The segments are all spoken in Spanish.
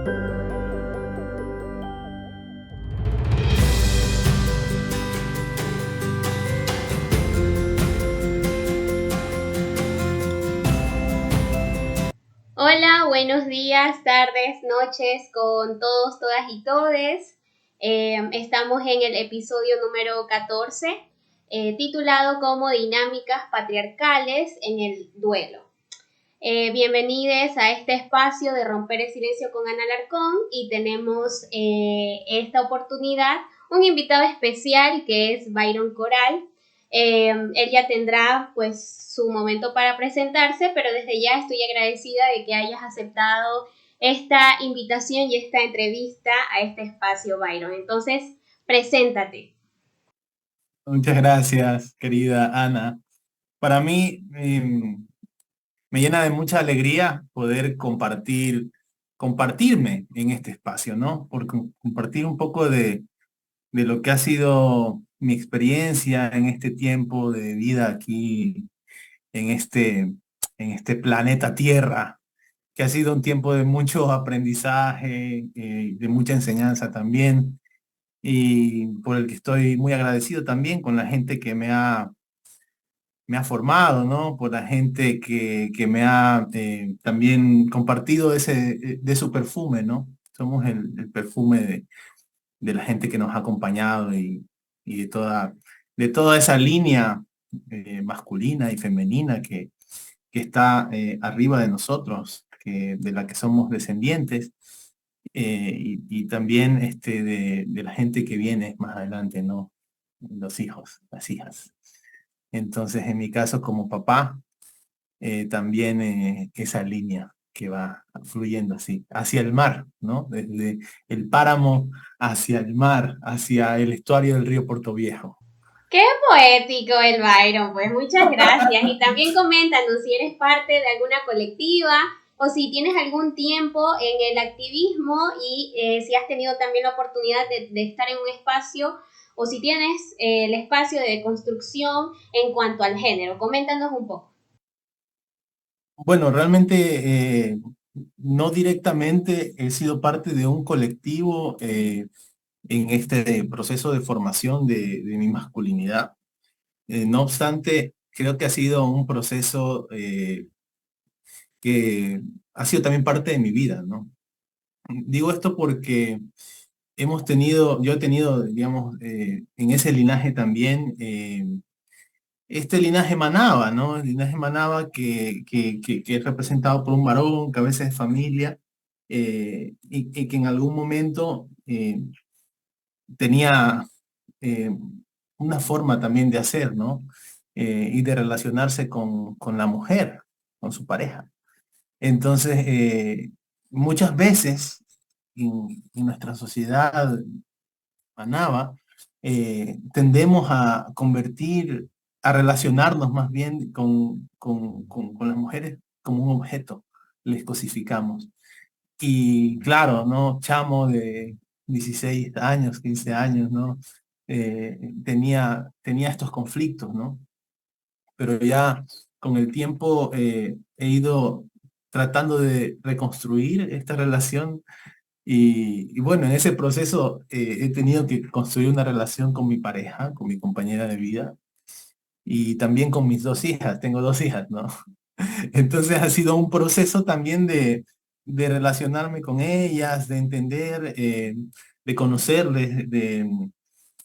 Hola, buenos días, tardes, noches con todos, todas y todes. Estamos en el episodio número 14, titulado como Dinámicas Patriarcales en el Duelo. Bienvenidos a este espacio de Romper el Silencio con Ana Alarcón y tenemos esta oportunidad un invitado especial que es Byron Coral. Él ya tendrá pues su momento para presentarse, pero desde ya estoy agradecida de que hayas aceptado esta invitación y esta entrevista a este espacio, Byron. Entonces, preséntate. Muchas gracias, querida Ana. Para mí, me llena de mucha alegría poder compartirme en este espacio, ¿no? Porque compartir un poco de lo que ha sido mi experiencia en este tiempo de vida aquí, en este, en este planeta Tierra, que ha sido un tiempo de mucho aprendizaje, de mucha enseñanza también, y por el que estoy muy agradecido también con la gente que me ha formado, ¿no? Por la gente que me ha también compartido de su perfume, ¿no? Somos el perfume de la gente que nos ha acompañado y de toda esa línea masculina y femenina que está arriba de nosotros, de la que somos descendientes, y también de la gente que viene más adelante, ¿no? Los hijos, las hijas. Entonces, en mi caso, como papá, también esa línea que va fluyendo así, hacia el mar, ¿no? Desde el páramo hacia el mar, hacia el estuario del río Portoviejo. Qué poético el Byron, pues muchas gracias. Y también coméntanos si eres parte de alguna colectiva o si tienes algún tiempo en el activismo y si has tenido también la oportunidad de estar en un espacio o si tienes el espacio de construcción en cuanto al género. Coméntanos un poco. Bueno, realmente no directamente he sido parte de un colectivo en este proceso de formación de mi masculinidad. No obstante, creo que ha sido un proceso que ha sido también parte de mi vida, ¿no? Digo esto porque yo he tenido, digamos, en ese linaje también, este linaje manaba, ¿no? El linaje manaba que es representado por un varón, cabeza de familia, y que en algún momento tenía eh, una forma también de hacer, ¿no? Y de relacionarse con la mujer, con su pareja. Entonces, muchas veces en nuestra sociedad manaba, tendemos a convertir, a relacionarnos más bien con las mujeres como un objeto, les cosificamos. Y claro, ¿no? Chamo de 16 años, 15 años, ¿no? Tenía estos conflictos, ¿no? Pero ya con el tiempo he ido tratando de reconstruir esta relación y bueno, en ese proceso he tenido que construir una relación con mi pareja, con mi compañera de vida y también con mis dos hijas. Tengo dos hijas, ¿no? Entonces ha sido un proceso también de relacionarme con ellas, de entender, de conocerles, de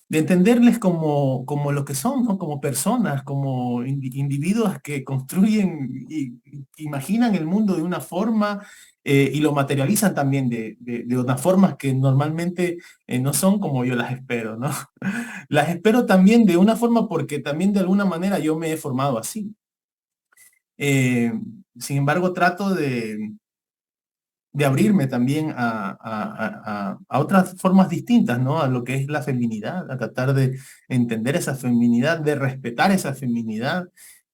entenderles como lo que son, ¿no? Como personas, como individuos que construyen y imaginan el mundo de una forma y lo materializan también de unas formas que normalmente no son como yo las espero, ¿no? Las espero también de una forma porque también de alguna manera yo me he formado así. Eh, Sin embargo, trato de abrirme también a otras formas distintas, ¿no? A lo que es la feminidad, a tratar de entender esa feminidad, de respetar esa feminidad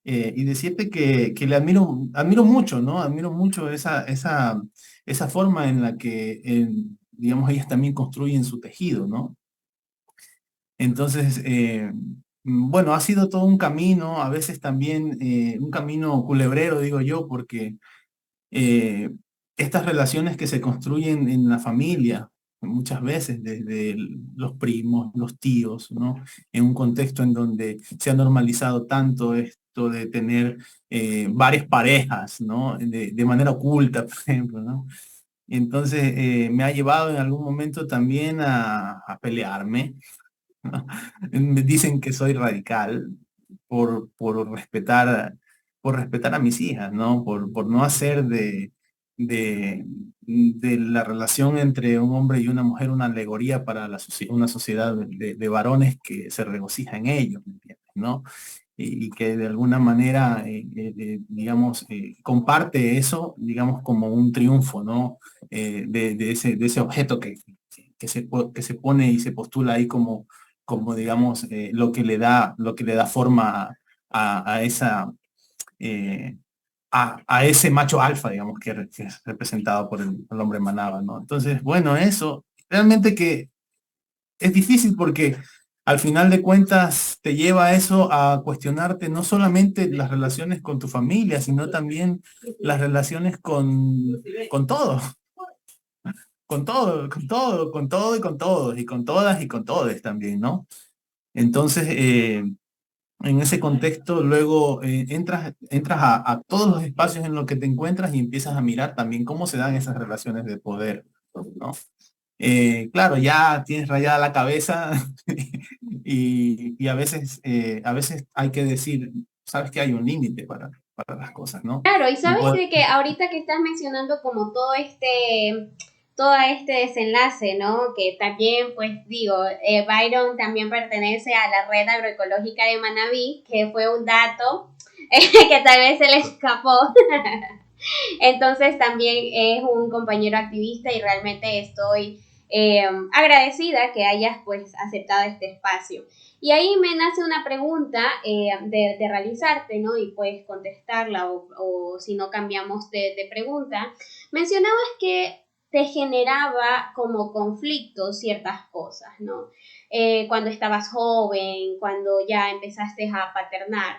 y decirte que le admiro mucho, ¿no? Admiro mucho esa forma en la que, digamos, ellas también construyen su tejido, ¿no? Entonces, bueno, ha sido todo un camino, a veces también un camino culebrero, digo yo, porque estas relaciones que se construyen en la familia, muchas veces desde los primos, los tíos, ¿no? En un contexto en donde se ha normalizado tanto esto de tener varias parejas, ¿no? De manera oculta, por ejemplo, ¿no? Entonces me ha llevado en algún momento también a pelearme, ¿no? Me dicen que soy radical por por respetar a mis hijas, ¿no? Por no hacer de, de la relación entre un hombre y una mujer una alegoría para una sociedad de varones que se regocija en ellos, ¿me entiendes? ¿No? Y que de alguna manera, digamos, comparte eso, digamos, como un triunfo, ¿no? De ese objeto que se pone y se postula ahí como digamos, lo que le da forma a esa, eh, a ese macho alfa, digamos, que es representado por el hombre manaba, ¿no? Entonces, bueno, eso, realmente que es difícil porque al final de cuentas te lleva a eso a cuestionarte no solamente las relaciones con tu familia, sino también las relaciones con todo, con todo, con todo, con todo y con todos, y con todas y con todes también, ¿no? Entonces, en ese contexto, luego entras a todos los espacios en los que te encuentras y empiezas a mirar también cómo se dan esas relaciones de poder, ¿no? Claro, ya tienes rayada la cabeza y a veces hay que decir, sabes que hay un límite para las cosas, ¿no? Claro, y No sabes puedo- de que ahorita que estás mencionando como todo este desenlace, ¿no? Que también, pues digo, Byron también pertenece a la red agroecológica de Manabí, que fue un dato que tal vez se le escapó. Entonces también es un compañero activista y realmente estoy agradecida que hayas pues aceptado este espacio. Y ahí me nace una pregunta de realizarte, ¿no? Y puedes contestarla o si no cambiamos de pregunta. Mencionabas que te generaba como conflicto ciertas cosas, ¿no? Cuando estabas joven, cuando ya empezaste a paternar.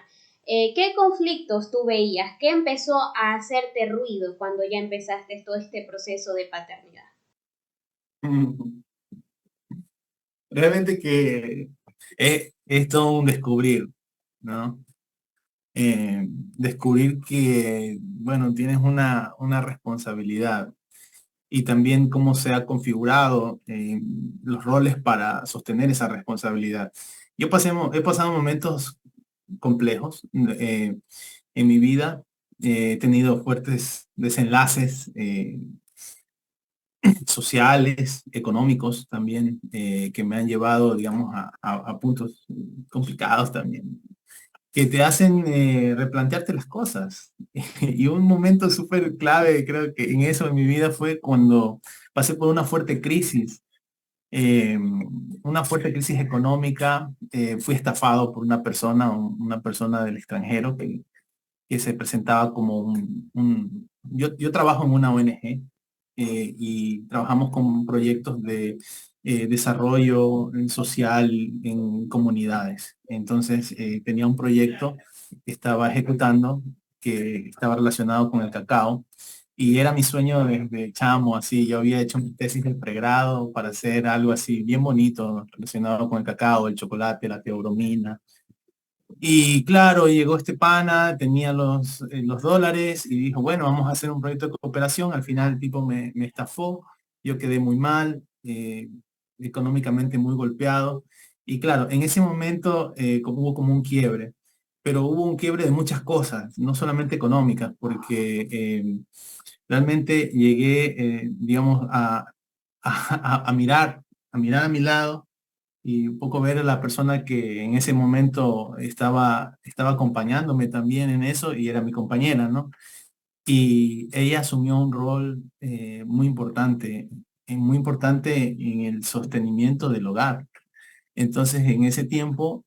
¿Qué conflictos tú veías? ¿Qué empezó a hacerte ruido cuando ya empezaste todo este proceso de paternidad? Realmente que es todo un descubrir, ¿no? Descubrir que, bueno, tienes una responsabilidad y también cómo se ha configurado los roles para sostener esa responsabilidad. He pasado momentos complejos en mi vida, he tenido fuertes desenlaces sociales, económicos también, que me han llevado, digamos, a puntos complicados también que te hacen replantearte las cosas. Y un momento súper clave, creo que en eso en mi vida fue cuando pasé por eh, una fuerte crisis económica. Fui estafado por una persona del extranjero que se presentaba como yo trabajo en una ONG y trabajamos con proyectos de desarrollo social en comunidades. Entonces tenía un proyecto que estaba ejecutando que estaba relacionado con el cacao y era mi sueño desde chamo, así. Yo había hecho mi tesis de pregrado para hacer algo así bien bonito relacionado con el cacao, el chocolate, la teobromina. Y claro, llegó este pana, tenía los dólares y dijo, bueno, vamos a hacer un proyecto de cooperación. Al final el tipo me estafó, yo quedé muy mal, económicamente muy golpeado. Y claro, en ese momento hubo como un quiebre, pero hubo un quiebre de muchas cosas, no solamente económicas, porque realmente llegué, digamos, a mirar a mi lado y un poco ver a la persona que en ese momento estaba acompañándome también en eso y era mi compañera, ¿no? Y ella asumió un rol muy importante en el sostenimiento del hogar. Entonces, en ese tiempo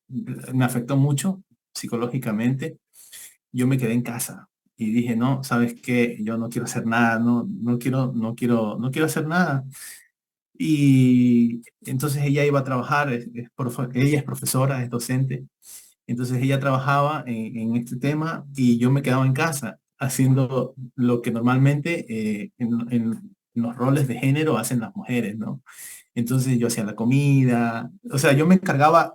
me afectó mucho psicológicamente. Yo me quedé en casa y dije, no, ¿sabes qué? Yo no quiero hacer nada, no quiero hacer nada. Y entonces ella iba a trabajar, ella es profesora, es docente, entonces ella trabajaba en este tema y yo me quedaba en casa. haciendo lo que normalmente en los roles de género hacen las mujeres, ¿no? Entonces yo hacía la comida, o sea, yo me encargaba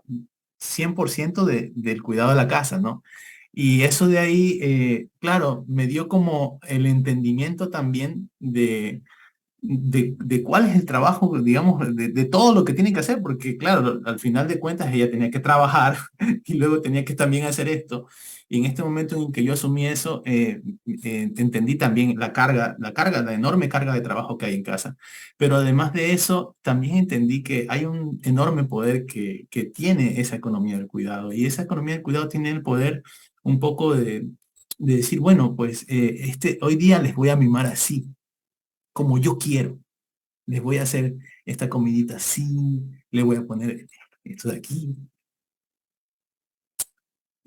100% del cuidado de la casa, ¿no? Y eso de ahí, claro, me dio como el entendimiento también de cuál es el trabajo, digamos, de todo lo que tiene que hacer, porque claro, al final de cuentas ella tenía que trabajar y luego tenía que también hacer esto. Y en este momento en que yo asumí eso, entendí también la enorme carga de trabajo que hay en casa. Pero además de eso, también entendí que hay un enorme poder que tiene esa economía del cuidado. Y esa economía del cuidado tiene el poder un poco de decir, bueno, pues hoy día les voy a mimar así como yo quiero. Les voy a hacer esta comidita así, le voy a poner esto de aquí.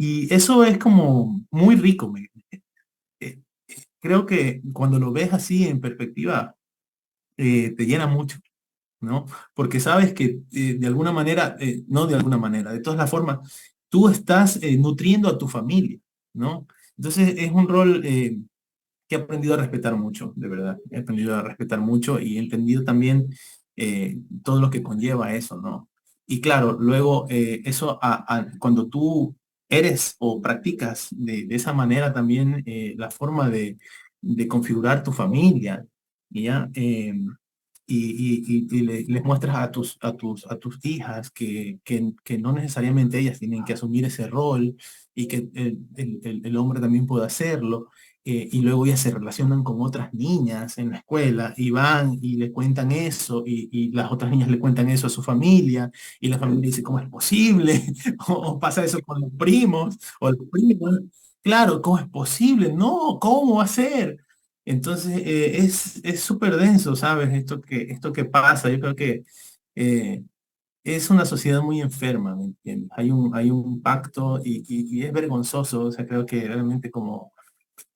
Y eso es como muy rico. Eh, Creo que cuando lo ves así en perspectiva, te llena mucho, ¿no? Porque sabes que de alguna manera, no de alguna manera, de todas las formas, tú estás nutriendo a tu familia, ¿no? Entonces es un rol que he aprendido a respetar mucho, de verdad. He aprendido a respetar mucho y he entendido también todo lo que conlleva eso, ¿no? Y claro, luego eso, cuando tú eres o practicas de esa manera también la forma de configurar tu familia, ¿ya? Les muestras a tus hijas que no necesariamente ellas tienen que asumir ese rol y que el hombre también puede hacerlo y luego ellas se relacionan con otras niñas en la escuela y van y le cuentan eso y las otras niñas le cuentan eso a su familia y la familia dice, ¿cómo es posible? O pasa eso con los primos o los primos. Claro, ¿cómo es posible? No, ¿cómo va a ser? Entonces es súper denso, ¿sabes? Esto que pasa, yo creo que eh, es una sociedad muy enferma, ¿me entiendes? Hay un pacto y es vergonzoso, o sea, creo que realmente como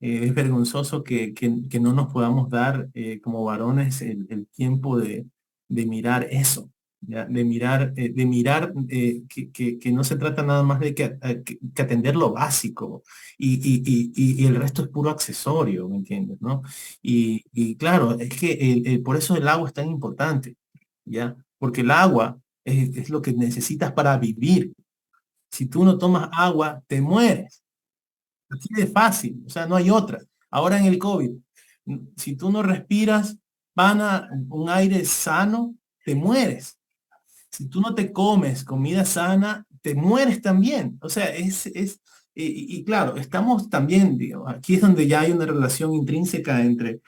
es vergonzoso que no nos podamos dar como varones el tiempo de mirar eso, ¿ya? De mirar que no se trata nada más de que atender lo básico y el resto es puro accesorio, ¿me entiendes? ¿No? Y claro, es que por eso el agua es tan importante, ¿ya? Porque el agua es lo que necesitas para vivir. Si tú no tomas agua, te mueres. Así de fácil, o sea, no hay otra. Ahora en el COVID, si tú no respiras un aire sano, te mueres. Si tú no te comes comida sana, te mueres también. O sea, y claro, estamos también, digo, aquí es donde ya hay una relación intrínseca entre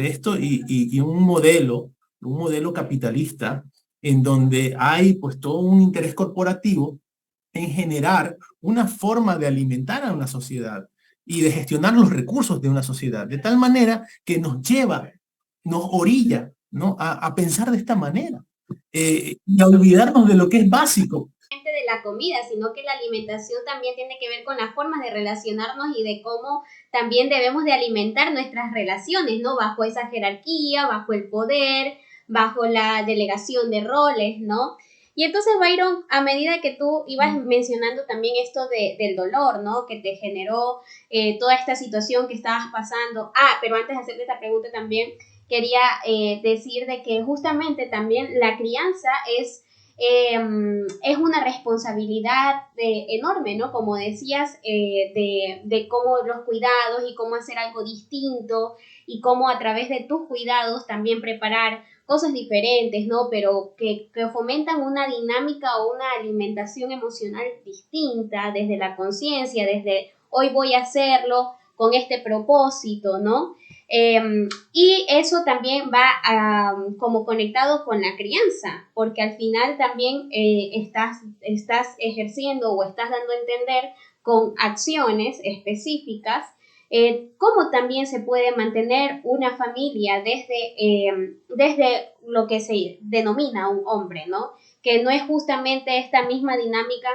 esto y un modelo capitalista, en donde hay pues todo un interés corporativo en generar una forma de alimentar a una sociedad y de gestionar los recursos de una sociedad, de tal manera que nos orilla, ¿no? a pensar de esta manera y a olvidarnos de lo que es básico. De la comida, sino que la alimentación también tiene que ver con las formas de relacionarnos y de cómo también debemos de alimentar nuestras relaciones, ¿no? Bajo esa jerarquía, bajo el poder, bajo la delegación de roles, ¿no? Y entonces, Byron, a medida que tú ibas mencionando también esto del dolor, ¿no? Que te generó toda esta situación que estabas pasando. Pero antes de hacerte esta pregunta también quería decir de que justamente también la crianza es una responsabilidad enorme, ¿no? Como decías, de cómo los cuidados y cómo hacer algo distinto y cómo a través de tus cuidados también preparar cosas diferentes, ¿no? Pero que fomentan una dinámica o una alimentación emocional distinta desde la conciencia, desde hoy voy a hacerlo con este propósito, ¿no? Y eso también va como conectado con la crianza, porque al final también estás ejerciendo o estás dando a entender con acciones específicas cómo también se puede mantener una familia desde lo que se denomina un hombre, ¿no? Que no es justamente esta misma dinámica,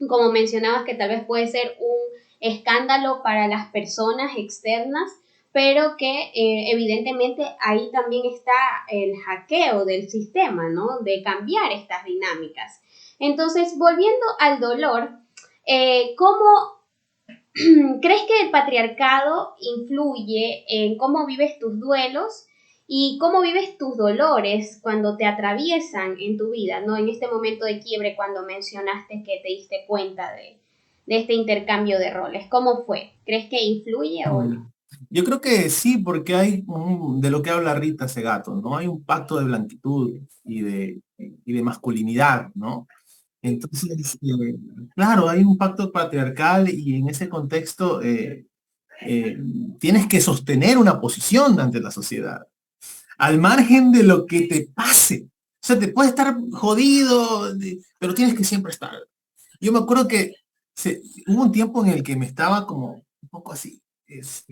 como mencionabas, que tal vez puede ser un escándalo para las personas externas, pero que evidentemente ahí también está el hackeo del sistema, ¿no? De cambiar estas dinámicas. Entonces, volviendo al dolor, ¿cómo ¿Crees que el patriarcado influye en cómo vives tus duelos y cómo vives tus dolores cuando te atraviesan en tu vida, ¿no? En este momento de quiebre, cuando mencionaste que te diste cuenta de este intercambio de roles, ¿cómo fue? ¿Crees que influye o no? Mm. Yo creo que sí, porque hay de lo que habla Rita Segato, ¿no? Hay un pacto de blanquitud y de masculinidad, ¿no? Entonces, claro, hay un pacto patriarcal y en ese contexto eh, tienes que sostener una posición ante la sociedad, al margen de lo que te pase. O sea, te puede estar jodido, pero tienes que siempre estar. Yo me acuerdo que hubo un tiempo en el que me estaba como un poco así.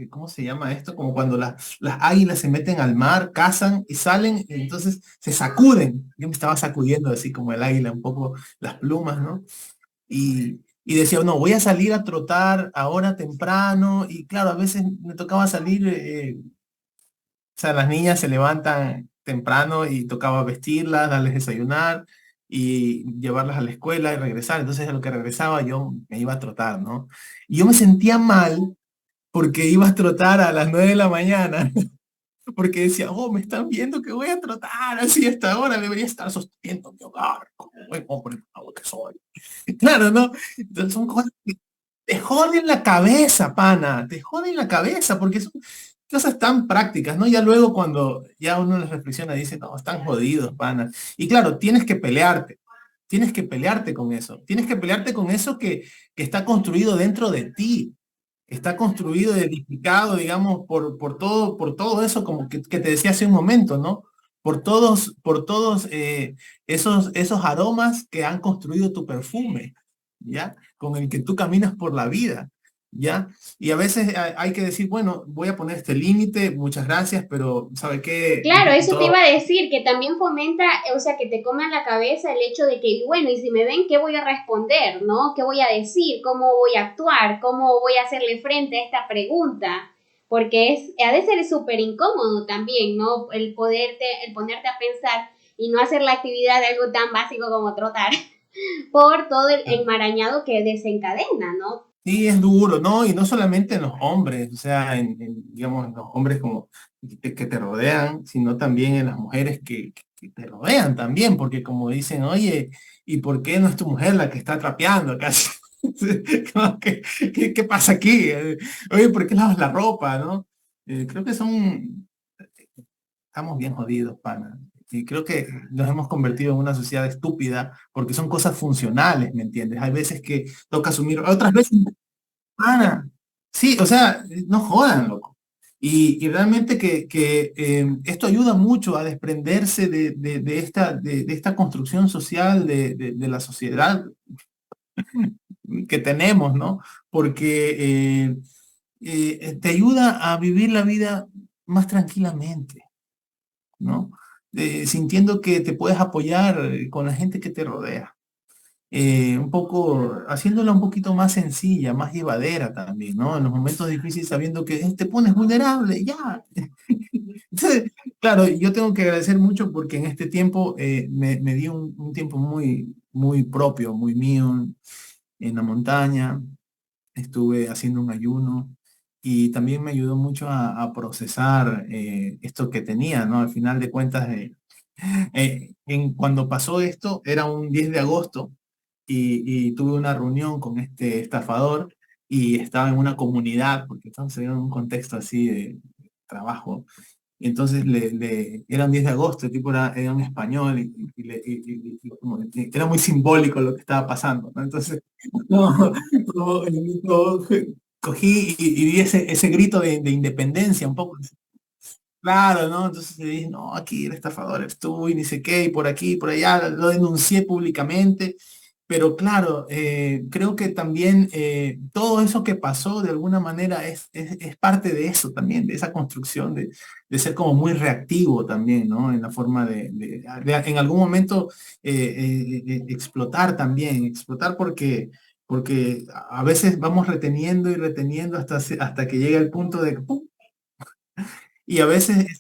¿Cómo se llama esto? Como cuando las águilas se meten al mar, cazan y salen, y entonces se sacuden. Yo me estaba sacudiendo así como el águila, un poco las plumas, ¿no? Y decía, no, voy a salir a trotar ahora temprano. Y claro, a veces me tocaba salir, o sea, las niñas se levantan temprano y tocaba vestirlas, darles desayunar y llevarlas a la escuela y regresar. Entonces a lo que regresaba yo me iba a trotar, ¿no? Y yo me sentía mal porque iba a trotar a las 9 de la mañana, porque decía, oh, me están viendo que voy a trotar así hasta ahora, debería estar sosteniendo mi hogar como buen hombre bravo que soy. Claro, ¿no? Entonces son cosas que te joden la cabeza, pana, te joden la cabeza, porque son cosas tan prácticas, ¿no? Ya luego cuando ya uno les reflexiona, dice, no, están jodidos, pana. Y claro, tienes que pelearte con eso, tienes que pelearte con eso que está construido dentro de ti, está construido, edificado, digamos, por todo eso, como que te decía hace un momento, ¿no? Por todos esos aromas que han construido tu perfume, ¿ya? Con el que tú caminas por la vida, ¿ya? Y a veces hay que decir, bueno, voy a poner este límite, muchas gracias, pero ¿sabe qué? Claro, eso te Todo, iba a decir, que también fomenta, o sea, que te come en la cabeza el hecho de que, bueno, y si me ven, ¿qué voy a responder? ¿No? ¿Qué voy a decir? ¿Cómo voy a actuar? ¿Cómo voy a hacerle frente a esta pregunta? Porque ha de ser súper incómodo también, ¿no? El ponerte a pensar y no hacer la actividad de algo tan básico como trotar por todo el enmarañado que desencadena, ¿no? sí, es duro, ¿no? Y no solamente en los hombres, o sea, digamos, en los hombres como que te rodean, sino también en las mujeres que te rodean también, porque como dicen, oye, ¿y por qué no es tu mujer la que está trapeando casi? Como que, ¿qué pasa aquí? Oye, ¿por qué lavas la ropa, no? Creo que estamos bien jodidos, pana. Y creo que nos hemos convertido en una sociedad estúpida porque son cosas funcionales, ¿me entiendes? Hay veces que toca asumir, otras veces pana. Sí, o sea, no jodan, loco. Y realmente que esto ayuda mucho a desprenderse de esta construcción social de la sociedad que tenemos, ¿no? Porque te ayuda a vivir la vida más tranquilamente, ¿no? Sintiendo que te puedes apoyar con la gente que te rodea. Un poco, haciéndola un poquito más sencilla, más llevadera también, ¿no? En los momentos difíciles, sabiendo que te pones vulnerable, ya. Entonces, claro, yo tengo que agradecer mucho porque en este tiempo me di un tiempo muy, muy propio, muy mío, en la montaña, estuve haciendo un ayuno y también me ayudó mucho a procesar esto que tenía, ¿no? Al final de cuentas, cuando pasó esto, era un 10 de agosto y tuve una reunión con este estafador y estaba en una comunidad, porque entonces era un contexto así de trabajo. Y entonces era un 10 de agosto, el tipo era un español era muy simbólico lo que estaba pasando, ¿no? Entonces, no, no, cogí y di ese grito de independencia un poco. Claro, ¿no? Entonces le dije, no, aquí el estafador eres tú y ni sé qué, y por aquí, por allá, lo denuncié públicamente, pero claro, creo que también todo eso que pasó de alguna manera es parte de eso también, de esa construcción, de ser como muy reactivo también, ¿no? En la forma en algún momento explotar también, explotar porque a veces vamos reteniendo y reteniendo hasta que llega el punto de, ¡pum! Y a veces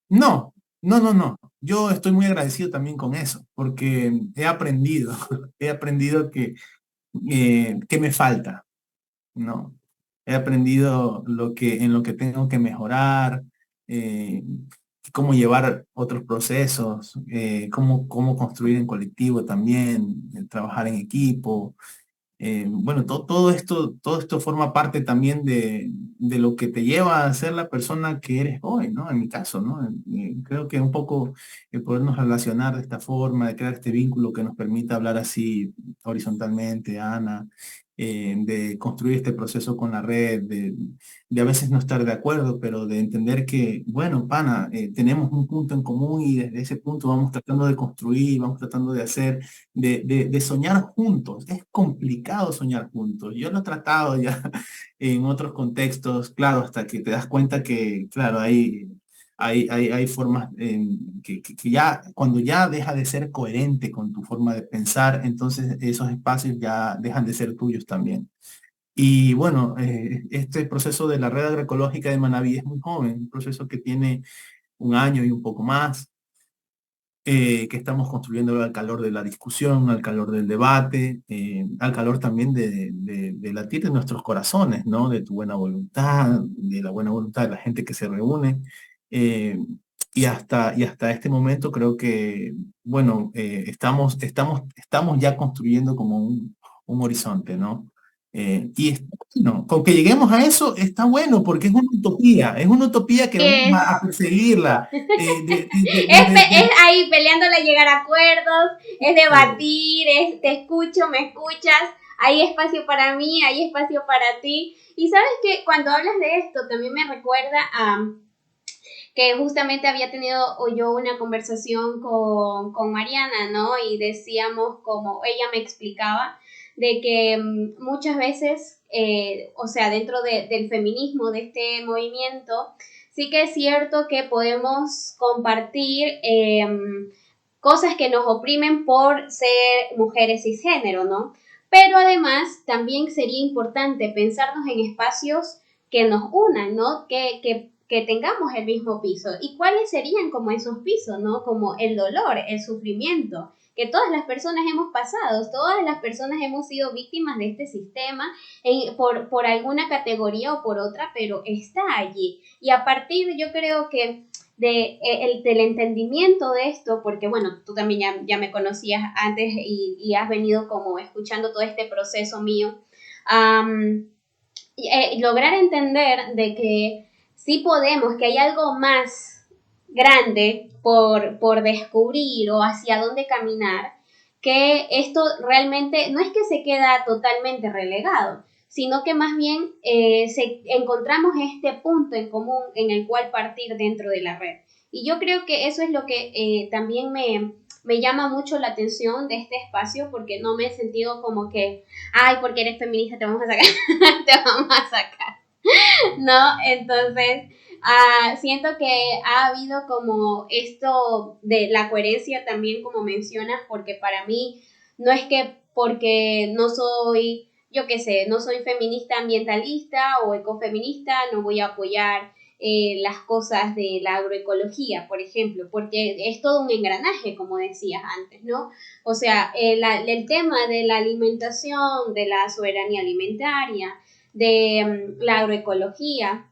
no, no, no, no. yo estoy muy agradecido también con eso, porque he aprendido, he aprendido que me falta, ¿no? He aprendido en lo que tengo que mejorar, eh, cómo llevar otros procesos, cómo construir en colectivo también, trabajar en equipo. Bueno, todo esto forma parte también de lo que te lleva a ser la persona que eres hoy, ¿no? En mi caso, ¿no? Creo que un poco el podernos relacionar de esta forma, de crear este vínculo que nos permita hablar así horizontalmente, Ana, de construir este proceso con la red, de a veces no estar de acuerdo, pero de entender que, bueno, pana, tenemos un punto en común y desde ese punto vamos tratando de construir, vamos tratando de hacer de soñar juntos. Es complicado soñar juntos. Yo lo he tratado ya en otros contextos, claro, hasta que te das cuenta que, claro, hay formas que ya, cuando ya deja de ser coherente con tu forma de pensar, entonces esos espacios ya dejan de ser tuyos también. Y bueno, este proceso de la red agroecológica de Manabí es muy joven, un proceso que tiene un año y un poco más, que estamos construyendo al calor de la discusión, al calor del debate, al calor también de latir de nuestros corazones, ¿no? De tu buena voluntad, de la buena voluntad de la gente que se reúne. eh, y hasta este momento creo que, bueno, estamos ya construyendo como un horizonte, ¿no? No, con que lleguemos a eso está bueno porque es una utopía que vamos a Es, perseguirla. es ahí peleándole a llegar a acuerdos, es Sí. debatir, es te escucho, me escuchas, hay espacio para mí, hay espacio para ti. Y sabes que cuando hablas de esto también me recuerda a que justamente había tenido yo una conversación con Mariana, ¿no? Y decíamos, como ella me explicaba, de que muchas veces, o sea, dentro del feminismo, de este movimiento, sí que es cierto que podemos compartir cosas que nos oprimen por ser mujeres cisgénero, ¿no? Pero además también sería importante pensarnos en espacios que nos unan, ¿no? Que tengamos el mismo piso. ¿Y cuáles serían como esos pisos, ¿no? Como el dolor, el sufrimiento, que todas las personas hemos pasado, todas las personas hemos sido víctimas de este sistema por alguna categoría o por otra, pero está allí. Y a partir, yo creo que del entendimiento de esto, porque bueno, tú también ya me conocías antes y has venido como escuchando todo este proceso mío, um, lograr entender de que sí podemos, que hay algo más grande por descubrir o hacia dónde caminar, que esto realmente no es que se queda totalmente relegado, sino que más bien encontramos este punto en común en el cual partir dentro de la red. Y yo creo que eso es lo que también me llama mucho la atención de este espacio, porque no me he sentido como que, ay, porque eres feminista te vamos a sacar, te vamos a sacar, ¿no? Entonces, siento que ha habido como esto de la coherencia también, como mencionas, porque para mí no es que porque no soy, yo qué sé, no soy feminista ambientalista o ecofeminista, no voy a apoyar las cosas de la agroecología, por ejemplo, porque es todo un engranaje, como decías antes, ¿no? O sea, el tema de la alimentación, de la soberanía alimentaria, de la agroecología,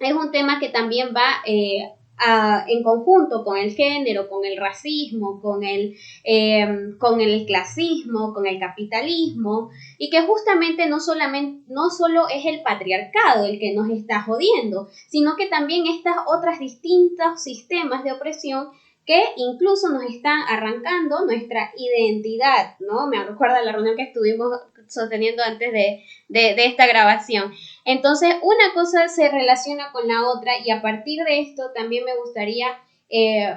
es un tema que también va en conjunto con el género, con el racismo, con el clasismo, con el capitalismo, y que justamente no solo es el patriarcado el que nos está jodiendo, sino que también estas otras distintos sistemas de opresión que incluso nos están arrancando nuestra identidad, ¿no? Me recuerda la reunión que estuvimos sosteniendo antes de esta grabación. Entonces, una cosa se relaciona con la otra y a partir de esto también me gustaría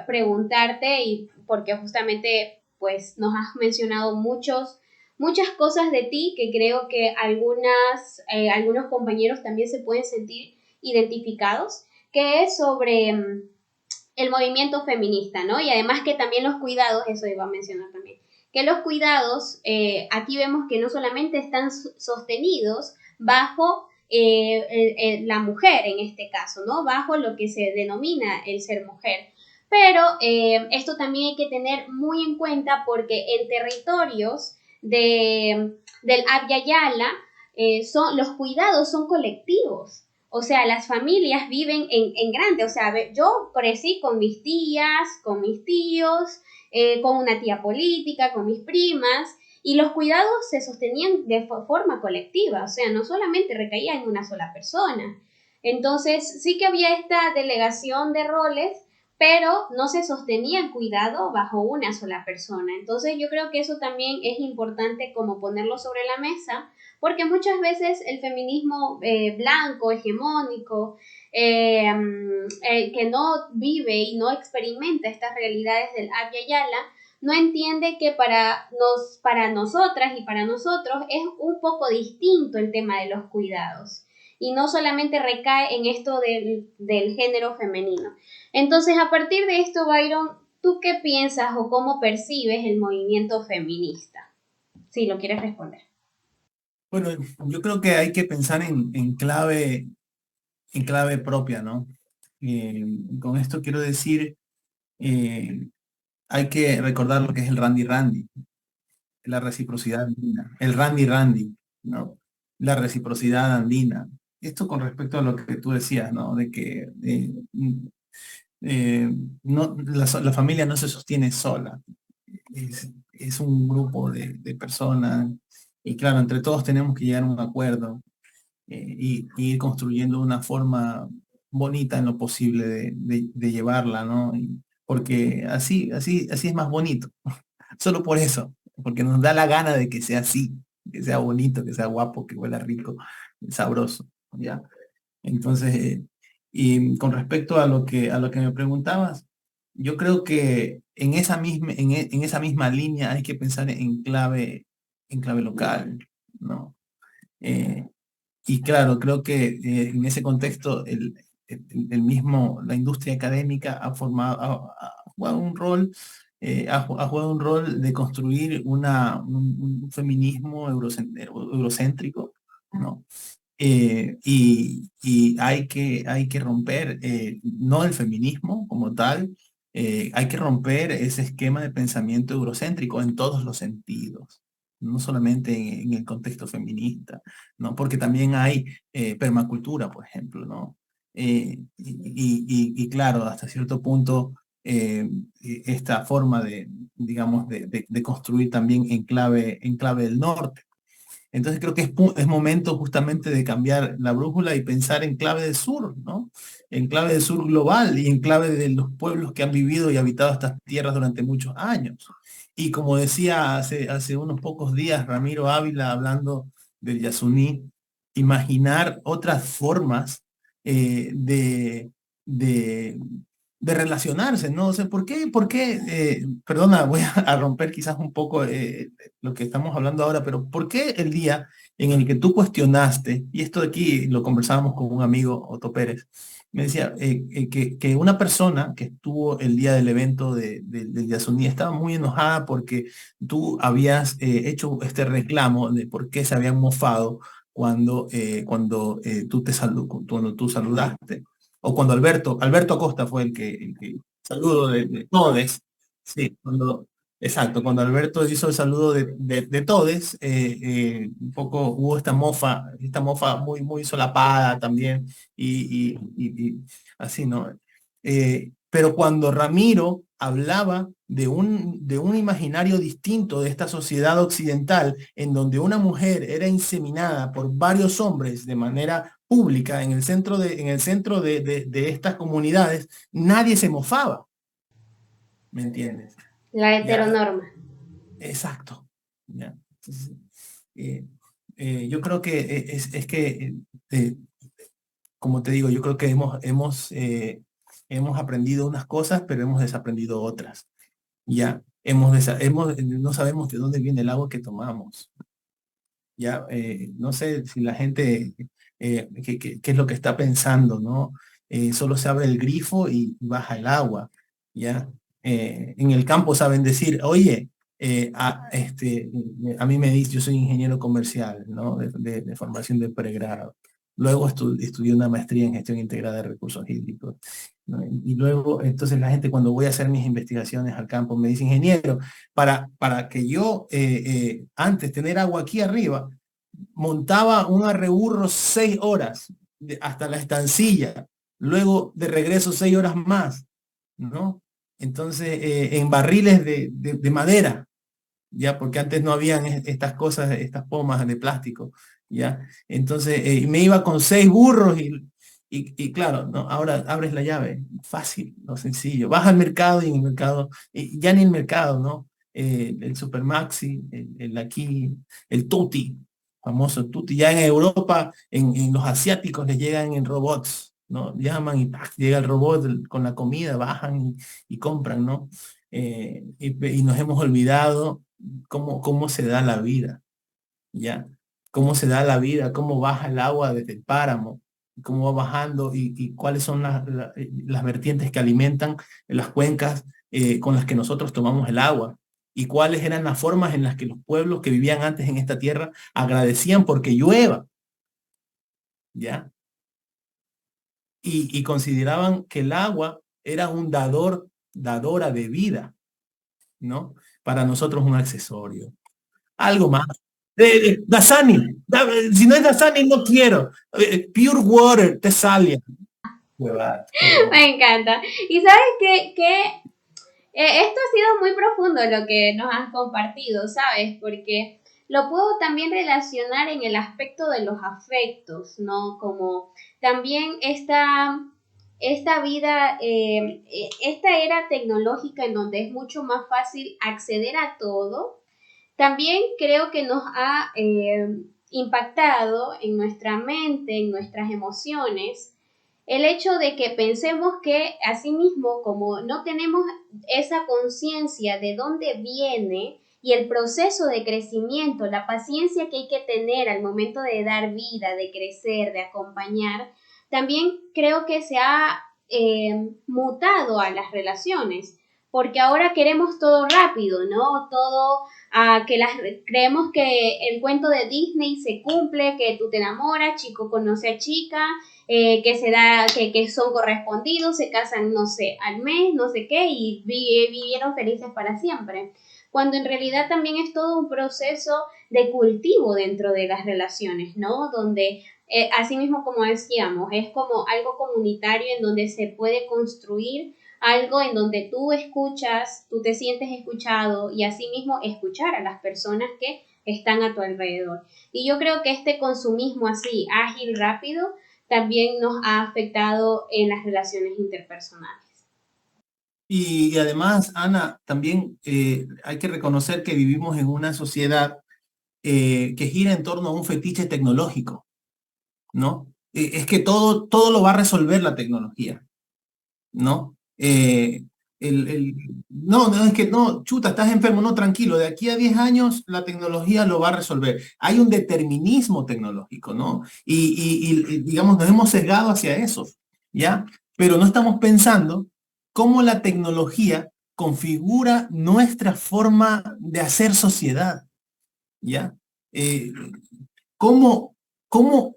preguntarte, y porque justamente pues nos has mencionado muchas cosas de ti que creo que algunos compañeros también se pueden sentir identificados, que es sobre el movimiento feminista, ¿no? Y además que también los cuidados, eso iba a mencionar también, que los cuidados, aquí vemos que no solamente están sostenidos bajo la mujer en este caso, ¿no? Bajo lo que se denomina el ser mujer, pero esto también hay que tener muy en cuenta porque en territorios del Abya Yala los cuidados son colectivos. O sea, las familias viven en grande. O sea, yo crecí con mis tías, con mis tíos, con una tía política, con mis primas, y los cuidados se sostenían de forma colectiva. O sea, no solamente recaía en una sola persona. Entonces, sí que había esta delegación de roles, pero no se sostenía el cuidado bajo una sola persona. Entonces yo creo que eso también es importante como ponerlo sobre la mesa, porque muchas veces el feminismo blanco, hegemónico, que no vive y no experimenta estas realidades del Abya Yala, no entiende que para nosotras y para nosotros es un poco distinto el tema de los cuidados. Y no solamente recae en esto del género femenino. Entonces, a partir de esto, Byron, ¿tú qué piensas o cómo percibes el movimiento feminista? Si lo quieres responder. Bueno, yo creo que hay que pensar en clave propia, ¿no? Eh, con esto quiero decir, eh, hay que recordar lo que es el Randy Randy, la reciprocidad andina, el Randy Randy, ¿no? La reciprocidad andina. Esto con respecto a lo que tú decías, ¿no? De que no, la familia no se sostiene sola, es un grupo de personas y claro, entre todos tenemos que llegar a un acuerdo y ir construyendo una forma bonita en lo posible de llevarla, ¿no? Porque así es más bonito, solo por eso, porque nos da la gana de que sea así, que sea bonito, que sea guapo, que huela rico, sabroso, ¿ya? Entonces, y con respecto a lo que me preguntabas, yo creo que en esa misma línea hay que pensar en clave local, ¿no? Eh, y claro, creo que en ese contexto la industria académica ha formado, ha jugado un rol, ha jugado un rol de construir un feminismo eurocéntrico, ¿no? Y hay que romper, no el feminismo como tal, hay que romper ese esquema de pensamiento eurocéntrico en todos los sentidos, no solamente en el contexto feminista, ¿no? Porque también hay permacultura, por ejemplo, ¿no? Y claro, hasta cierto punto, esta forma digamos, de construir también en clave del norte. Entonces creo que es momento justamente de cambiar la brújula y pensar en clave de sur, ¿no? En clave de sur global y en clave de los pueblos que han vivido y habitado estas tierras durante muchos años. Y como decía hace unos pocos días Ramiro Ávila hablando del Yasuní, imaginar otras formas de, de relacionarse, ¿no? O sea, perdona, voy a romper quizás un poco lo que estamos hablando ahora, pero ¿por qué el día en el que tú cuestionaste, y esto de aquí lo conversábamos con un amigo, Otto Pérez, me decía que una persona que estuvo el día del evento del Yasuní estaba muy enojada porque tú habías hecho este reclamo de por qué se habían mofado cuando cuando tú saludaste? O cuando Alberto Acosta fue el que saludo de todes, sí, exacto, cuando Alberto hizo el saludo de todes, un poco hubo esta mofa muy solapada también, y así, ¿no? Pero cuando Ramiro hablaba de un imaginario distinto de esta sociedad occidental, en donde una mujer era inseminada por varios hombres de manera pública en el centro de estas comunidades, nadie se mofaba, ¿me entiendes? La Ya, heteronorma. exacto. Ya. Entonces, eh, yo creo que es que, como te digo, yo creo que hemos aprendido unas cosas, pero hemos desaprendido otras. Ya, no sabemos de dónde viene el agua que tomamos. Ya, no sé si la gente, qué es lo que está pensando, ¿no? Solo se abre el grifo y baja el agua, ¿ya? En el campo saben decir, oye, a mí me dice, yo soy ingeniero comercial, ¿no? De formación de pregrado. Luego estudié una maestría en gestión integrada de recursos hídricos. ¿no? Y luego, entonces la gente cuando voy a hacer mis investigaciones al campo me dice, ingeniero, para que yo antes tener agua aquí arriba, montaba un arreburro 6 horas hasta la estancilla, luego de regreso 6 horas más, ¿no? Entonces, en barriles de madera, ya, porque antes no habían estas cosas, estas pomas de plástico, ya. Entonces, me iba con 6 burros y claro, ¿no? Ahora abres la llave, fácil, no sencillo. Vas al mercado y en el mercado, ya ni el mercado, ¿no? El Supermaxi, el aquí, el Tutti, famoso Tutti. Ya en Europa, en los asiáticos les llegan en robots, ¿no? Llaman y ¡pac! Llega el robot con la comida, bajan y compran, ¿no? Y nos hemos olvidado cómo se da la vida, ¿ya? Cómo se da la vida, cómo baja el agua desde el páramo, cómo va bajando y cuáles son las vertientes que alimentan las cuencas con las que nosotros tomamos el agua y cuáles eran las formas en las que los pueblos que vivían antes en esta tierra agradecían porque llueva, ¿ya? Y consideraban que el agua era un dadora de vida, ¿no? Para nosotros un accesorio. Algo más. Dasani. Si no es Dasani, no quiero. Pure Water, Tesalia. Huevada, Me encanta. Y sabes esto ha sido muy profundo lo que nos has compartido, ¿sabes? Porque lo puedo también relacionar en el aspecto de los afectos, ¿no? Como también esta vida, esta era tecnológica en donde es mucho más fácil acceder a todo, también creo que nos ha impactado en nuestra mente, en nuestras emociones, el hecho de que pensemos que asimismo, como no tenemos esa conciencia de dónde viene y el proceso de crecimiento, la paciencia que hay que tener al momento de dar vida, de crecer, de acompañar, también creo que se ha mutado a las relaciones, porque ahora queremos todo rápido, ¿no? Todo creemos que el cuento de Disney se cumple, que tú te enamoras, chico conoce a chica, que se da, que son correspondidos, se casan, no sé, al mes, no sé qué, y vivieron felices para siempre. Cuando en realidad también es todo un proceso de cultivo dentro de las relaciones, ¿no? Donde, así mismo como decíamos, es como algo comunitario en donde se puede construir algo en donde tú escuchas, tú te sientes escuchado y asimismo escuchar a las personas que están a tu alrededor. Y yo creo que este consumismo así, ágil, rápido, también nos ha afectado en las relaciones interpersonales. y además, Ana, también hay que reconocer que vivimos en una sociedad que gira en torno a un fetiche tecnológico, ¿no? Es que todo lo va a resolver la tecnología, ¿no? No, es que no, chuta, estás enfermo, no, tranquilo, de aquí a 10 años la tecnología lo va a resolver. Hay un determinismo tecnológico, ¿no? Digamos, nos hemos sesgado hacia eso, ¿ya? Pero no estamos pensando cómo la tecnología configura nuestra forma de hacer sociedad, ¿ya? Eh, ¿cómo, cómo,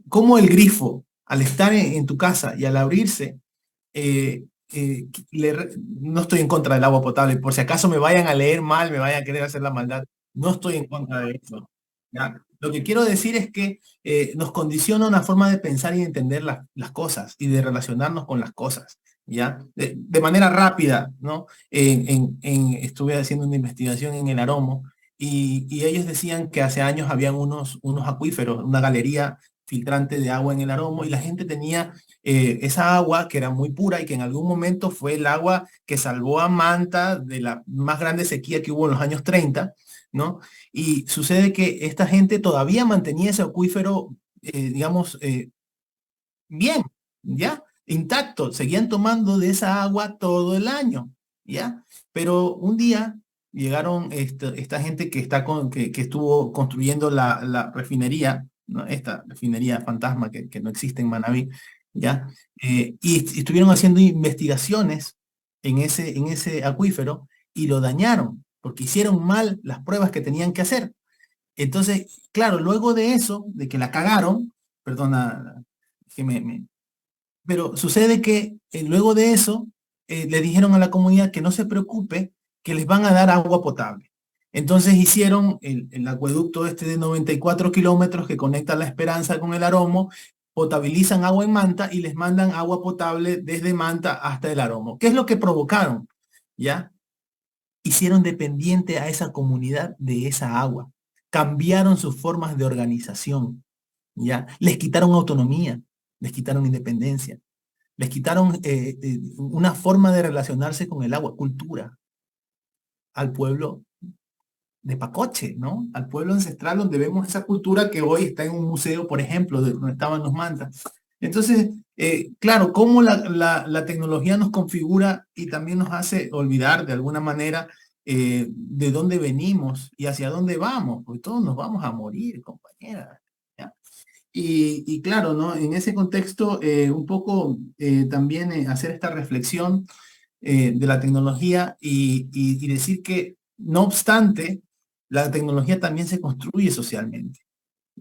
cómo el grifo, al estar en tu casa y al abrirse, eh, no estoy en contra del agua potable, por si acaso me vayan a leer mal, me vayan a querer hacer la maldad, no estoy en contra de eso. ¿Ya? Lo que quiero decir es que nos condiciona una forma de pensar y entender las cosas y de relacionarnos con las cosas, ¿ya? De manera rápida, ¿no? Estuve haciendo una investigación en el Aromo y ellos decían que hace años habían unos acuíferos, una galería filtrante de agua en el Aromo y la gente tenía esa agua que era muy pura y que en algún momento fue el agua que salvó a Manta de la más grande sequía que hubo en los años 30, ¿no? Y sucede que esta gente todavía mantenía ese acuífero, digamos, bien, ¿ya? Intacto, seguían tomando de esa agua todo el año, ¿ya? Pero un día llegaron esta gente que estuvo construyendo la refinería, ¿no? Esta refinería fantasma que no existe en Manabí, ¿ya? Y estuvieron haciendo investigaciones en ese acuífero y lo dañaron, porque hicieron mal las pruebas que tenían que hacer. Entonces, claro, luego de eso, de que la cagaron, perdona que pero sucede que luego de eso le dijeron a la comunidad que no se preocupe, que les van a dar agua potable. Entonces hicieron el acueducto este de 94 kilómetros que conecta La Esperanza con el Aromo, potabilizan agua en Manta y les mandan agua potable desde Manta hasta el Aromo. ¿Qué es lo que provocaron? ¿Ya? Hicieron dependiente a esa comunidad de esa agua. Cambiaron sus formas de organización. ¿Ya? Les quitaron autonomía, les quitaron independencia, les quitaron una forma de relacionarse con el agua, cultura, al pueblo de Pacoche, ¿no? Al pueblo ancestral donde vemos esa cultura que hoy está en un museo, por ejemplo, de donde estaban los mantas. Entonces, claro, cómo la tecnología nos configura y también nos hace olvidar de alguna manera de dónde venimos y hacia dónde vamos, porque todos nos vamos a morir, compañera. ¿Ya? Y claro, ¿no? En ese contexto, un poco también hacer esta reflexión de la tecnología y decir que, no obstante, la tecnología también se construye socialmente,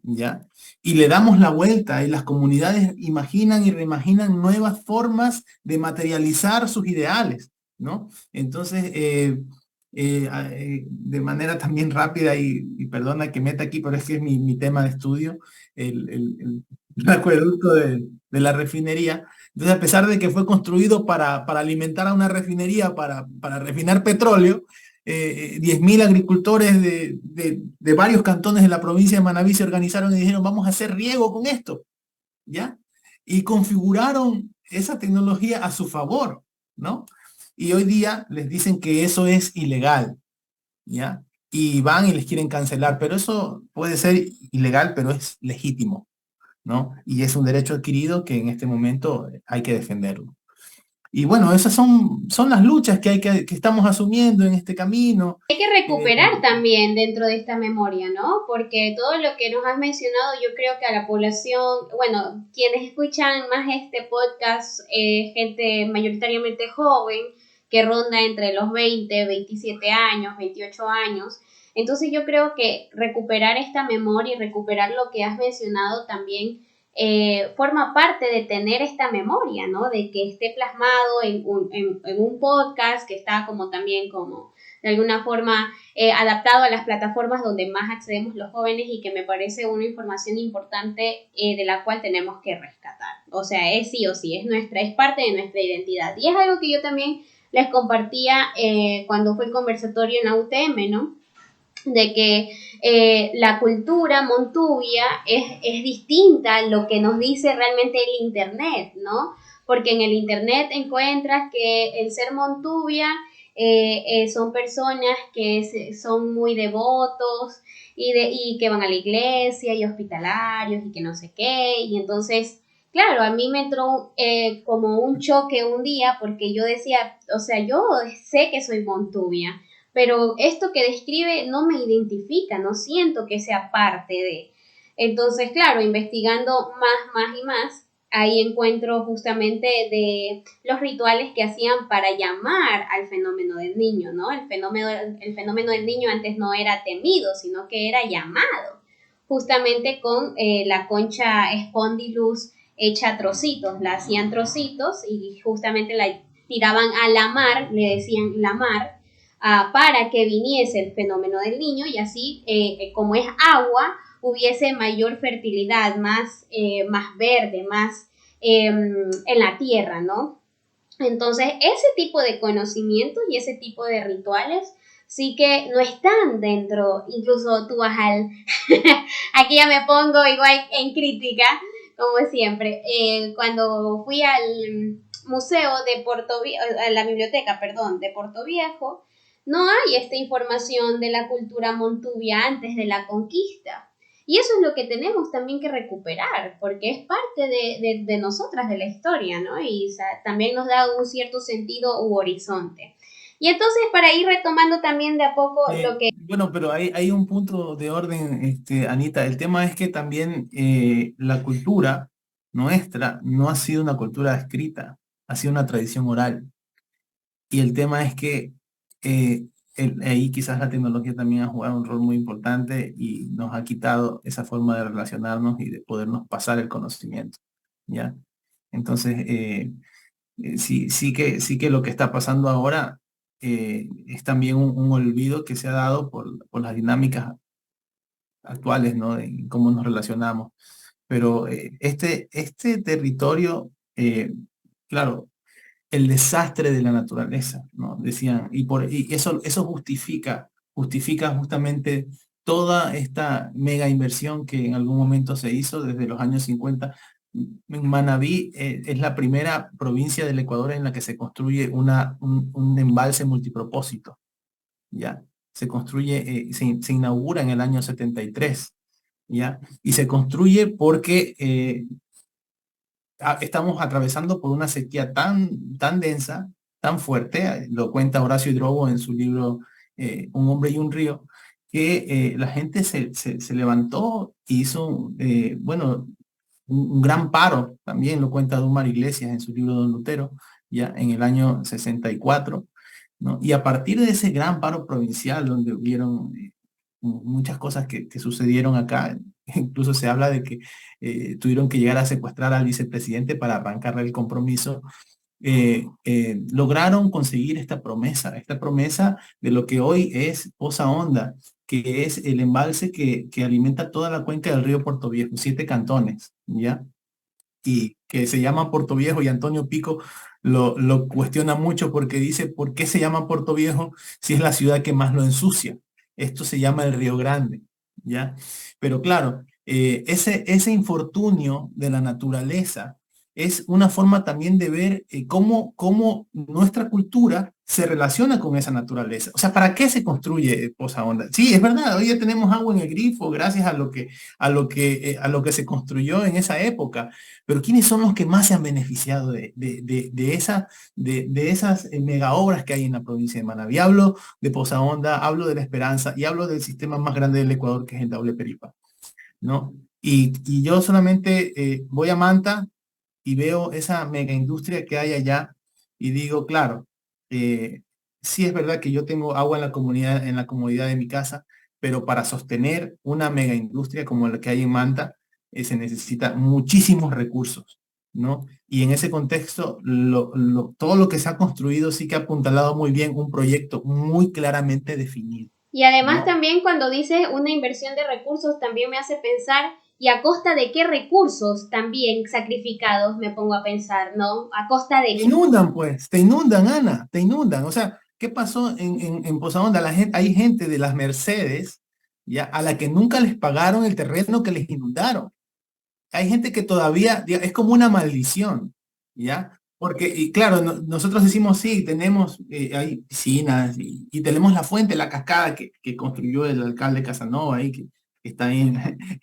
¿ya? Y le damos la vuelta y las comunidades imaginan y reimaginan nuevas formas de materializar sus ideales, ¿no? Entonces, de manera también rápida y perdona que meta aquí, pero es que es mi tema de estudio, el acueducto de la refinería. Entonces, a pesar de que fue construido para alimentar a una refinería, para refinar petróleo, 10.000 agricultores de varios cantones de la provincia de Manabí se organizaron y dijeron, vamos a hacer riego con esto, ¿ya? Y configuraron esa tecnología a su favor, ¿no? Y hoy día les dicen que eso es ilegal, ¿ya? Y van y les quieren cancelar, pero eso puede ser ilegal, pero es legítimo, ¿no? Y es un derecho adquirido que en este momento hay que defenderlo. Y bueno, esas son las luchas que estamos asumiendo en este camino. Hay que recuperar también dentro de esta memoria, ¿no? Porque todo lo que nos has mencionado, yo creo que a la población, bueno, quienes escuchan más este podcast, gente mayoritariamente joven, que ronda entre los 20, 27 años, 28 años. Entonces yo creo que recuperar esta memoria y recuperar lo que has mencionado también forma parte de tener esta memoria, ¿no? De que esté plasmado en un podcast, que está como también como de alguna forma adaptado a las plataformas donde más accedemos los jóvenes y que me parece una información importante de la cual tenemos que rescatar. O sea, es sí o sí, es parte de nuestra identidad. Y es algo que yo también les compartía cuando fue el conversatorio en la UTM, ¿no? De que la cultura montubia es distinta a lo que nos dice realmente el Internet, ¿no? Porque en el Internet encuentras que el ser montubia son personas que son muy devotos y que van a la iglesia y hospitalarios y que no sé qué, y entonces... Claro, a mí me entró como un choque un día porque yo decía, o sea, yo sé que soy montubia, pero esto que describe no me identifica, no siento que sea parte de. Entonces, claro, investigando más y más, ahí encuentro justamente de los rituales que hacían para llamar al fenómeno del niño, ¿no? El fenómeno del niño antes no era temido, sino que era llamado, justamente con la concha espondylus hecha a trocitos, la hacían trocitos y justamente la tiraban a la mar, le decían la mar, para que viniese el fenómeno del niño y así, como es agua, hubiese mayor fertilidad, más verde, más en la tierra, ¿no? Entonces, ese tipo de conocimientos y ese tipo de rituales sí que no están dentro, incluso tú vas al... Aquí ya me pongo igual en crítica, como siempre. Cuando fui al museo de a la biblioteca, perdón, de Puerto Viejo, no hay esta información de la cultura montubia antes de la conquista. Y eso es lo que tenemos también que recuperar, porque es parte de nosotras, de la historia, ¿no? Y también nos da un cierto sentido u horizonte. Y entonces, para ir retomando también de a poco lo que... Bueno, pero hay un punto de orden, Anita. El tema es que también la cultura nuestra no ha sido una cultura escrita, ha sido una tradición oral. Y el tema es que ahí quizás la tecnología también ha jugado un rol muy importante y nos ha quitado esa forma de relacionarnos y de podernos pasar el conocimiento, ¿ya? Entonces, sí que lo que está pasando ahora es también un olvido que se ha dado por las dinámicas actuales, ¿no? En cómo nos relacionamos. Pero este territorio, claro, el desastre de la naturaleza, ¿no? Decían, y eso justifica justamente toda esta mega inversión que en algún momento se hizo desde los años 50. Manabí es la primera provincia del Ecuador en la que se construye un embalse multipropósito, ¿ya? Se construye, se inaugura en el año 73, ¿ya? Y se construye porque estamos atravesando por una sequía tan densa, tan fuerte, lo cuenta Horacio Drobo en su libro Un hombre y un río, que la gente se levantó y hizo, bueno, un gran paro, también lo cuenta Dumar Iglesias en su libro Don Lutero, ya en el año 64, ¿no? Y a partir de ese gran paro provincial, donde hubieron muchas cosas que sucedieron acá, incluso se habla de que tuvieron que llegar a secuestrar al vicepresidente para arrancarle el compromiso, lograron conseguir esta promesa de lo que hoy es Poza Honda, que es el embalse que alimenta toda la cuenca del río Puerto Viejo, 7 cantones, ¿ya? Y que se llama Puerto Viejo, y Antonio Pico lo cuestiona mucho porque dice, ¿por qué se llama Puerto Viejo si es la ciudad que más lo ensucia? Esto se llama el Río Grande, ¿ya? Pero claro, ese infortunio de la naturaleza es una forma también de ver cómo nuestra cultura se relaciona con esa naturaleza. O sea, ¿para qué se construye Poza Honda? Sí, es verdad, hoy ya tenemos agua en el grifo gracias a lo que se construyó en esa época, pero ¿quiénes son los que más se han beneficiado de esas mega obras que hay en la provincia de Manabí? Hablo de Poza Honda, hablo de La Esperanza y hablo del sistema más grande del Ecuador, que es el Daule Peripa, ¿no? Y yo solamente voy a Manta y veo esa mega industria que hay allá y digo, claro, sí es verdad que yo tengo agua en la comunidad de mi casa, pero para sostener una mega industria como la que hay en Manta, se necesita muchísimos recursos, ¿no? Y en ese contexto, todo lo que se ha construido sí que ha apuntalado muy bien un proyecto muy claramente definido, Y además ¿no? también cuando dices una inversión de recursos también me hace pensar y a costa de qué recursos también sacrificados me pongo a pensar, ¿no? A costa de Te qué. inundan, pues, te inundan, Ana, te inundan. O sea, ¿qué pasó en Poza Honda? Hay gente de las Mercedes, ya, a la que nunca les pagaron el terreno que les inundaron. Hay gente que todavía, es como una maldición, ¿ya? Porque, y claro, nosotros decimos, sí, tenemos, hay piscinas y tenemos la fuente, la cascada que construyó el alcalde Casanova ahí, que está ahí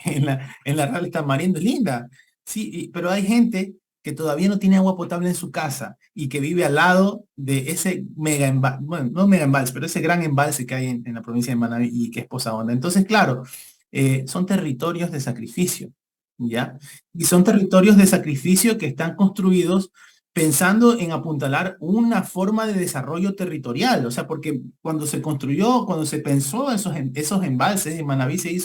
en la Real Tamarindo, es linda. Sí, pero hay gente que todavía no tiene agua potable en su casa y que vive al lado de ese mega embalse, bueno, no mega embalse, pero ese gran embalse que hay en la provincia de Manabí y que es Poza Honda. Entonces, claro, son territorios de sacrificio, ¿ya? Y son territorios de sacrificio que están construidos pensando en apuntalar una forma de desarrollo territorial. O sea, porque cuando se construyó, cuando se pensó esos embalses, en Manabí se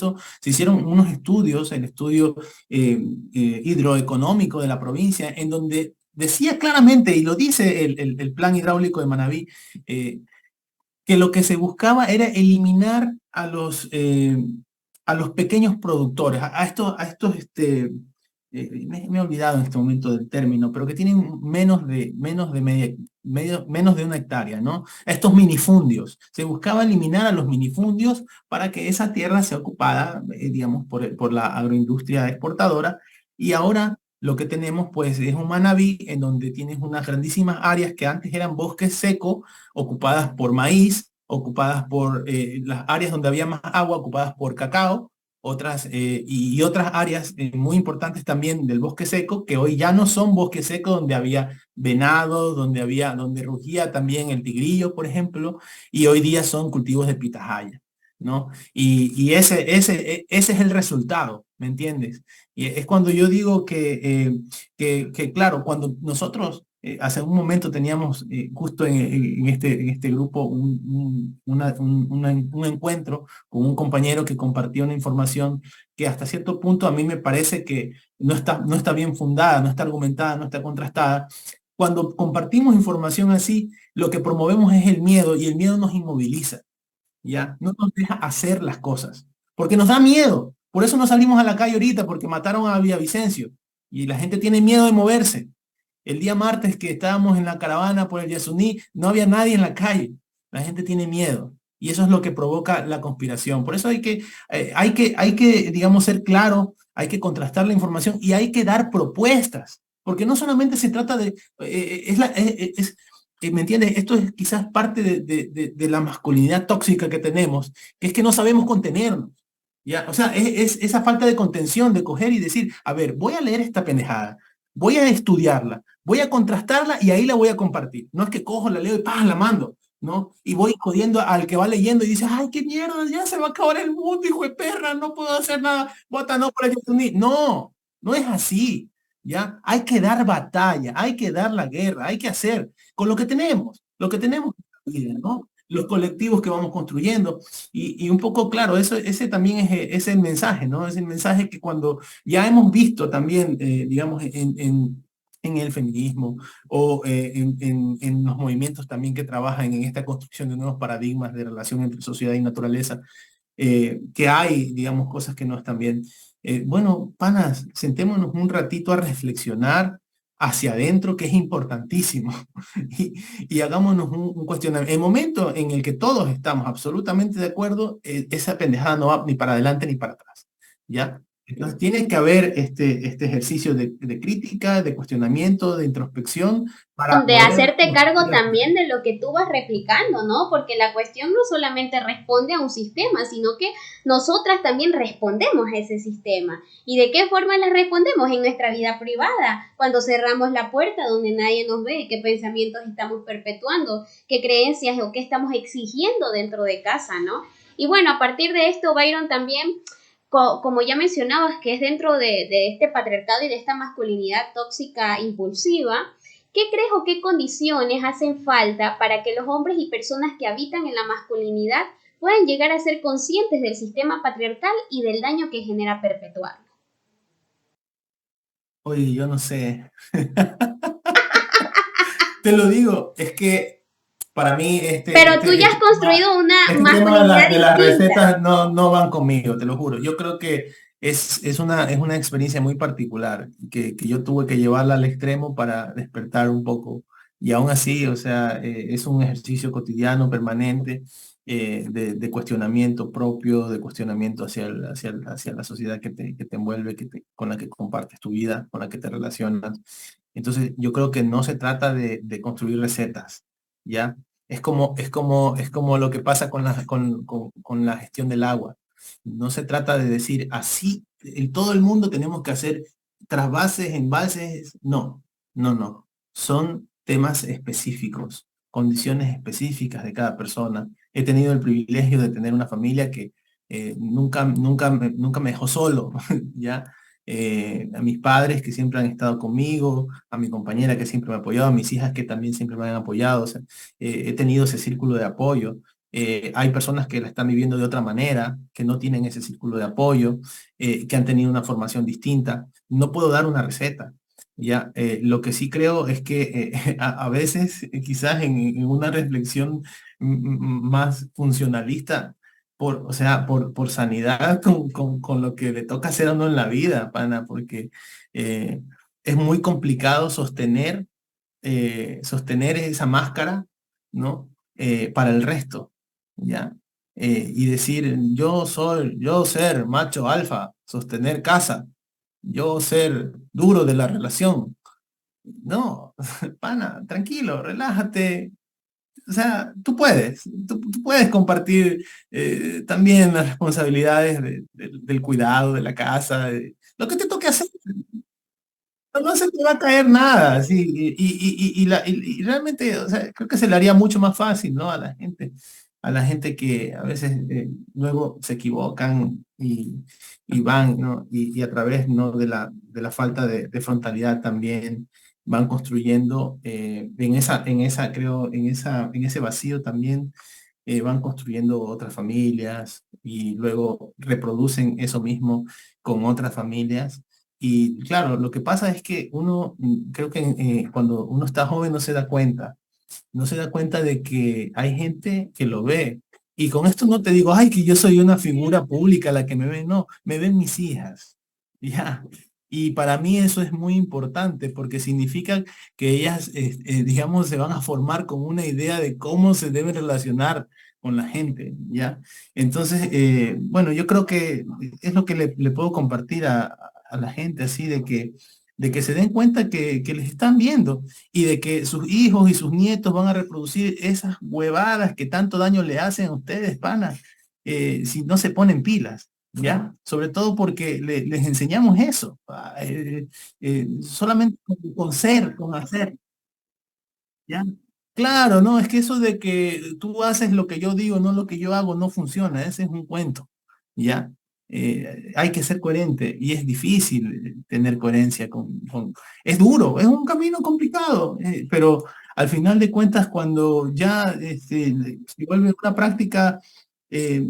hicieron unos estudios, el estudio hidroeconómico de la provincia, en donde decía claramente, y lo dice el plan hidráulico de Manabí, que lo que se buscaba era eliminar a los pequeños productores, me he olvidado en este momento del término, pero que tienen menos de una hectárea, ¿no? A estos minifundios. Se buscaba eliminar a los minifundios para que esa tierra sea ocupada, digamos, por la agroindustria exportadora. Y ahora lo que tenemos, pues, es un Manabí en donde tienes unas grandísimas áreas que antes eran bosques secos, ocupadas por maíz, ocupadas por las áreas donde había más agua, ocupadas por cacao, y otras áreas muy importantes también del bosque seco, que hoy ya no son bosque seco, donde había venado, donde rugía también el tigrillo, por ejemplo, y hoy día son cultivos de pitahaya, ¿no? Y ese es el resultado, ¿me entiendes? Y es cuando yo digo que claro, cuando nosotros hace un momento teníamos justo en este grupo un encuentro con un compañero que compartía una información que hasta cierto punto a mí me parece que no está bien fundada, no está argumentada, no está contrastada. Cuando compartimos información así, lo que promovemos es el miedo y el miedo nos inmoviliza, ¿ya? No nos deja hacer las cosas, porque nos da miedo. Por eso no salimos a la calle ahorita, porque mataron a Villavicencio y la gente tiene miedo de moverse. El día martes que estábamos en la caravana por el Yasuní, no había nadie en la calle. La gente tiene miedo. Y eso es lo que provoca la conspiración. Por eso hay que, digamos, ser claro, hay que contrastar la información y hay que dar propuestas. Porque no solamente se trata de, ¿me entiendes? Esto es quizás parte de la masculinidad tóxica que tenemos, que es que no sabemos contenernos. ¿Ya? O sea, es esa falta de contención, de coger y decir, a ver, voy a leer esta pendejada, voy a estudiarla, voy a contrastarla y ahí la voy a compartir. No es que cojo, la leo y ¡pam! La mando, ¿no? Y voy jodiendo al que va leyendo y dice, ay, qué mierda, ya se va a acabar el mundo, hijo de perra, no puedo hacer nada, vota no para el. No, no es así, ¿ya? Hay que dar batalla, hay que dar la guerra, hay que hacer con lo que tenemos, ¿no? Los colectivos que vamos construyendo y un poco claro, ese también es el mensaje, ¿no? Es el mensaje que cuando ya hemos visto también, digamos, en el feminismo o en los movimientos también que trabajan en esta construcción de nuevos paradigmas de relación entre sociedad y naturaleza, que hay, digamos, cosas que no están bien. Bueno, panas, sentémonos un ratito a reflexionar hacia adentro, que es importantísimo, y, y hagámonos un cuestionamiento. El momento en el que todos estamos absolutamente de acuerdo, esa pendejada no va ni para adelante ni para atrás, ¿ya? Entonces tiene que haber este ejercicio de crítica, de cuestionamiento, de introspección, para De poder hacerte cargo también de lo que tú vas replicando, ¿no? Porque la cuestión no solamente responde a un sistema, sino que nosotras también respondemos a ese sistema. ¿Y de qué forma las respondemos? En nuestra vida privada, cuando cerramos la puerta donde nadie nos ve, qué pensamientos estamos perpetuando, qué creencias o qué estamos exigiendo dentro de casa, ¿no? Y bueno, a partir de esto, Byron, también como ya mencionabas, que es dentro de este patriarcado y de esta masculinidad tóxica impulsiva, ¿qué crees o qué condiciones hacen falta para que los hombres y personas que habitan en la masculinidad puedan llegar a ser conscientes del sistema patriarcal y del daño que genera perpetuarlo? Oye, yo no sé. Te lo digo, es que para mí Pero tú ya has construido una este tema masculinidad de las distinta. recetas no van conmigo, te lo juro. Yo creo que es una experiencia muy particular que yo tuve que llevarla al extremo para despertar un poco. Y aún así, o sea, es un ejercicio cotidiano, permanente, de cuestionamiento propio, de cuestionamiento hacia la sociedad que te envuelve, con la que compartes tu vida, con la que te relacionas. Entonces, yo creo que no se trata de construir recetas, ¿ya? Es como lo que pasa con la gestión del agua. No se trata de decir así, en todo el mundo tenemos que hacer trasvases, embalses. No, no. Son temas específicos, condiciones específicas de cada persona. He tenido el privilegio de tener una familia que nunca me dejó solo, ¿ya? A mis padres que siempre han estado conmigo, a mi compañera que siempre me ha apoyado, a mis hijas que también siempre me han apoyado. O sea, he tenido ese círculo de apoyo. Hay personas que la están viviendo de otra manera, que no tienen ese círculo de apoyo, que han tenido una formación distinta. No puedo dar una receta. Ya, lo que sí creo es que a veces, quizás en una reflexión más funcionalista, o sea, por sanidad con lo que le toca hacer a uno en la vida, pana, porque eh, es muy complicado sostener esa máscara, ¿no? Para el resto, ¿ya? Y decir, yo ser macho alfa, sostener casa, yo ser duro de la relación. No, pana, tranquilo, relájate. O sea, tú puedes compartir también las responsabilidades del cuidado de la casa, lo que te toque hacer. No se te va a caer nada, sí, y realmente, o sea, creo que se le haría mucho más fácil, ¿no? A la gente que a veces luego se equivocan y van, ¿no? Y a través, ¿no? De la falta de frontalidad también, van construyendo creo, en ese vacío también van construyendo otras familias y luego reproducen eso mismo con otras familias. Y claro, lo que pasa es que uno, creo que cuando uno está joven no se da cuenta de que hay gente que lo ve. Y con esto no te digo, ay, que yo soy una figura pública la que me ve, no, me ven mis hijas. Ya. Y para mí eso es muy importante porque significa que ellas, digamos, se van a formar con una idea de cómo se deben relacionar con la gente, ¿ya? Entonces, bueno, yo creo que es lo que le puedo compartir a la gente, así de que se den cuenta que les están viendo y de que sus hijos y sus nietos van a reproducir esas huevadas que tanto daño le hacen a ustedes, pana, si no se ponen pilas. ¿Ya? Sobre todo porque les enseñamos eso, solamente con ser, con hacer, ¿ya? Claro, no, es que eso de que tú haces lo que yo digo, no lo que yo hago, no funciona, ese es un cuento, ¿ya? Hay que ser coherente y es difícil tener coherencia Es duro, es un camino complicado, pero al final de cuentas cuando ya se vuelve una práctica, eh,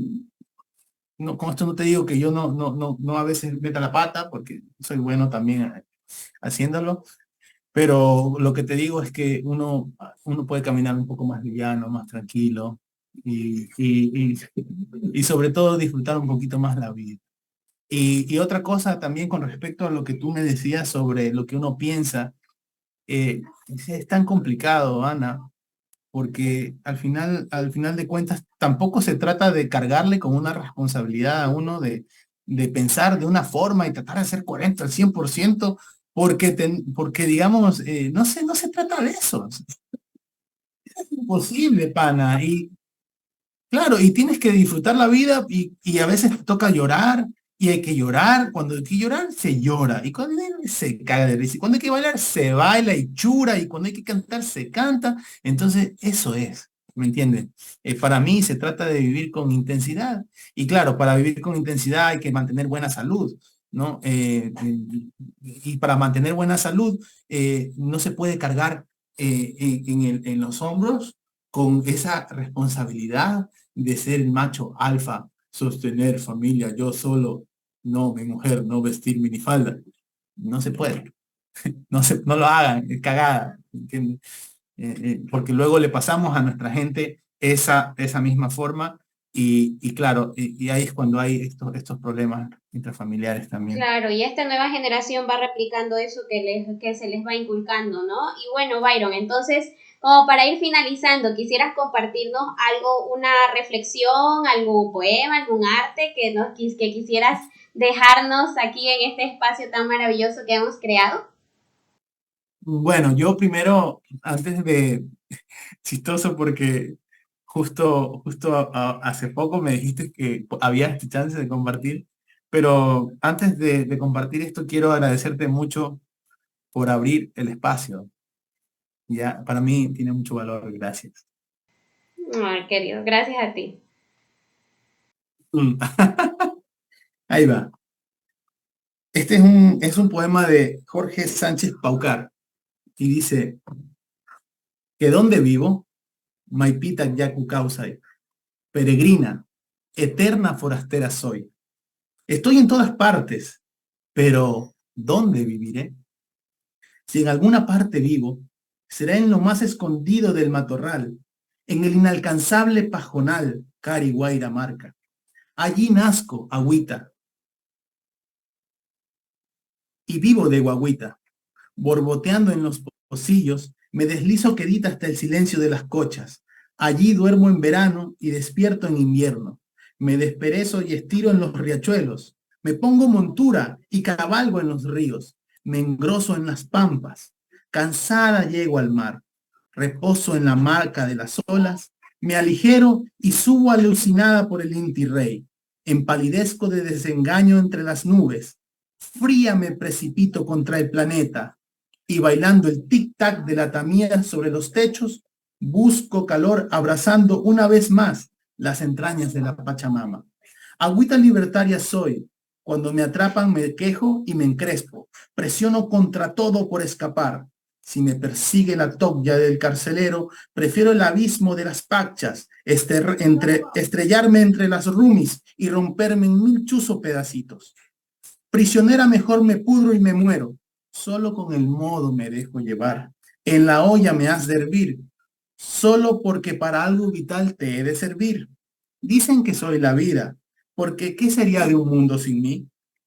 no, con esto no te digo que yo no a veces meta la pata, porque soy bueno también haciéndolo, pero lo que te digo es que uno puede caminar un poco más liviano, más tranquilo y sobre todo disfrutar un poquito más la vida. Y otra cosa también con respecto a lo que tú me decías sobre lo que uno piensa, es tan complicado, Ana, porque al final de cuentas tampoco se trata de cargarle con una responsabilidad a uno de pensar de una forma y tratar de ser coherente al 100%, porque digamos, no se trata de eso. Es imposible, pana. Y claro, y tienes que disfrutar la vida y a veces te toca llorar y hay que llorar. Cuando hay que llorar, se llora. Y cuando hay que se caga de risa. Y cuando hay que bailar, se baila y chura. Y cuando hay que cantar, se canta. Entonces, eso es, ¿me entienden? Para mí se trata de vivir con intensidad. Y claro, para vivir con intensidad hay que mantener buena salud, ¿no? Y para mantener buena salud, no se puede cargar en los hombros con esa responsabilidad de ser el macho alfa, sostener familia, yo solo, no, mi mujer, no vestir minifalda. No se puede, no lo hagan, es cagada, ¿entiendes? Porque luego le pasamos a nuestra gente esa misma forma y claro, y ahí es cuando hay estos problemas intrafamiliares también. Claro, y esta nueva generación va replicando eso que se les va inculcando, ¿no? Y bueno, Byron, entonces, como para ir finalizando, ¿quisieras compartirnos algo, una reflexión, algún poema, algún arte que quisieras dejarnos aquí en este espacio tan maravilloso que hemos creado? Bueno, yo primero, antes de, chistoso porque justo hace poco me dijiste que había este chance de compartir, pero antes de compartir esto quiero agradecerte mucho por abrir el espacio. Ya, para mí tiene mucho valor, gracias. Ay, querido, gracias a ti. Mm. Ahí va. Este es un poema de Jorge Sánchez Paucar y dice que ¿dónde vivo? Maipita Yacu Causay, peregrina, eterna forastera soy. Estoy en todas partes, pero ¿dónde viviré? Si en alguna parte vivo, será en lo más escondido del matorral, en el inalcanzable pajonal, Cari Guaira Marca. Allí nazco, agüita, y vivo de guagüita. Borboteando en los pocillos, me deslizo quedita hasta el silencio de las cochas. Allí duermo en verano y despierto en invierno. Me desperezo y estiro en los riachuelos. Me pongo montura y cabalgo en los ríos. Me engroso en las pampas. Cansada llego al mar. Reposo en la marca de las olas. Me aligero y subo alucinada por el Inti Rey. Empalidezco de desengaño entre las nubes. Fría me precipito contra el planeta y bailando el tic-tac de la tamía sobre los techos, busco calor abrazando una vez más las entrañas de la Pachamama. Agüita libertaria soy. Cuando me atrapan me quejo y me encrespo. Presiono contra todo por escapar. Si me persigue la toya del carcelero, prefiero el abismo de las pachas, estrellarme entre las rumis y romperme en mil chuzos pedacitos. Prisionera mejor me pudro y me muero, solo con el modo me dejo llevar. En la olla me has de hervir, solo porque para algo vital te he de servir. Dicen que soy la vida, porque ¿qué sería de un mundo sin mí?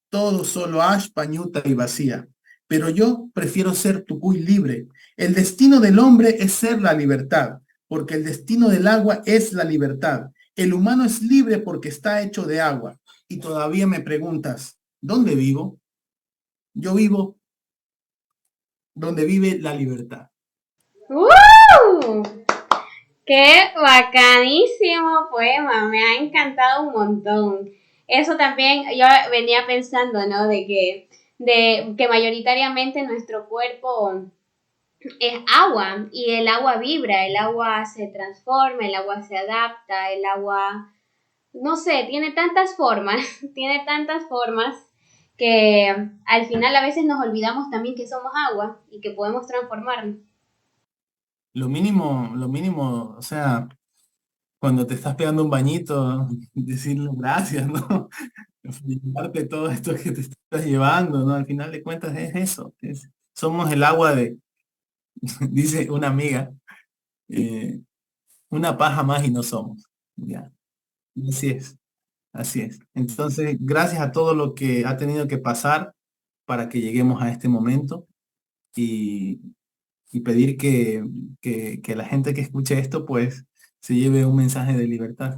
Todo solo ash, pañuta y vacía. Pero yo prefiero ser tucuy libre. El destino del hombre es ser la libertad, porque el destino del agua es la libertad. El humano es libre porque está hecho de agua. Y todavía me preguntas, ¿dónde vivo? Yo vivo donde vive la libertad. ¡Uh! ¡Qué bacanísimo poema! Me ha encantado un montón. Eso también yo venía pensando, ¿no? De que mayoritariamente nuestro cuerpo es agua y el agua vibra, el agua se transforma, el agua se adapta, el agua, no sé, tiene tantas formas, tiene tantas formas que al final a veces nos olvidamos también que somos agua y que podemos transformarnos. Lo mínimo, o sea, cuando te estás pegando un bañito, decirle gracias, ¿no? Llevarte todo esto que te estás llevando, ¿no? Al final de cuentas es eso. Somos el agua de, dice una amiga, eh, una paja más y no somos. Ya, y así es, así es. Entonces, gracias a todo lo que ha tenido que pasar para que lleguemos a este momento y, y pedir que la gente que escuche esto, pues, se lleve un mensaje de libertad.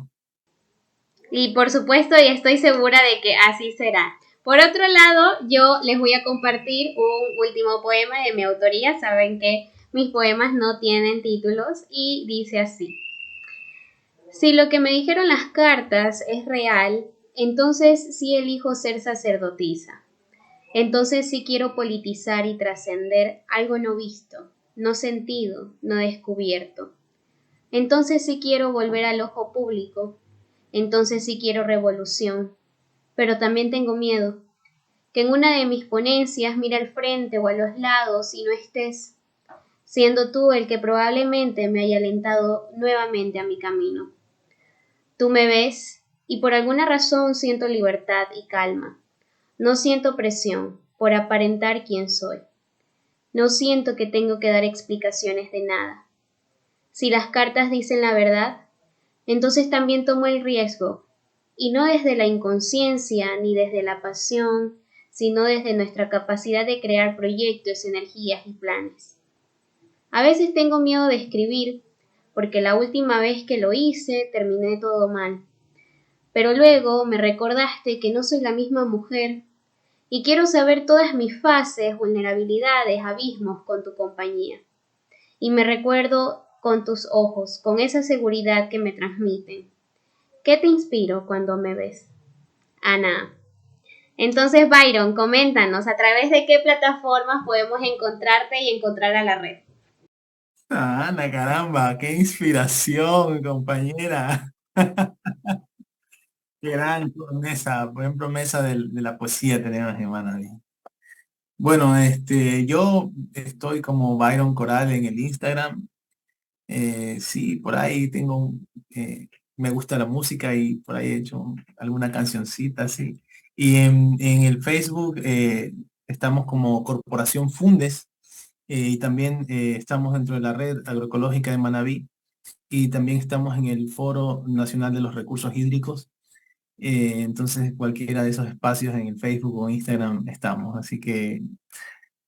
Y por supuesto, y estoy segura de que así será. Por otro lado, yo les voy a compartir un último poema de mi autoría. Saben que mis poemas no tienen títulos y dice así. Si lo que me dijeron las cartas es real, entonces sí elijo ser sacerdotisa. Entonces sí quiero politizar y trascender algo no visto, no sentido, no descubierto. Entonces sí quiero volver al ojo público. Entonces sí quiero revolución. Pero también tengo miedo. Que en una de mis ponencias mire al frente o a los lados y no estés, siendo tú el que probablemente me haya alentado nuevamente a mi camino. Tú me ves y por alguna razón siento libertad y calma. No siento presión por aparentar quién soy. No siento que tengo que dar explicaciones de nada. Si las cartas dicen la verdad, entonces también tomo el riesgo, y no desde la inconsciencia ni desde la pasión, sino desde nuestra capacidad de crear proyectos, energías y planes. A veces tengo miedo de escribir, porque la última vez que lo hice terminé todo mal. Pero luego me recordaste que no soy la misma mujer y quiero saber todas mis fases, vulnerabilidades, abismos con tu compañía. Y me recuerdo con tus ojos, con esa seguridad que me transmiten. ¿Qué te inspiro cuando me ves? Ana. Entonces, Byron, coméntanos a través de qué plataformas podemos encontrarte y encontrar a la red. Ana, caramba, qué inspiración, compañera. Qué gran promesa, buen promesa de la poesía tenemos, hermana. Bueno, yo estoy como Byron Coral en el Instagram. Sí, por ahí me gusta la música y por ahí he hecho alguna cancioncita, sí. Y en el Facebook estamos como Corporación Fundes y también estamos dentro de la red agroecológica de Manabí y también estamos en el Foro Nacional de los Recursos Hídricos. Entonces, cualquiera de esos espacios en el Facebook o Instagram estamos. Así que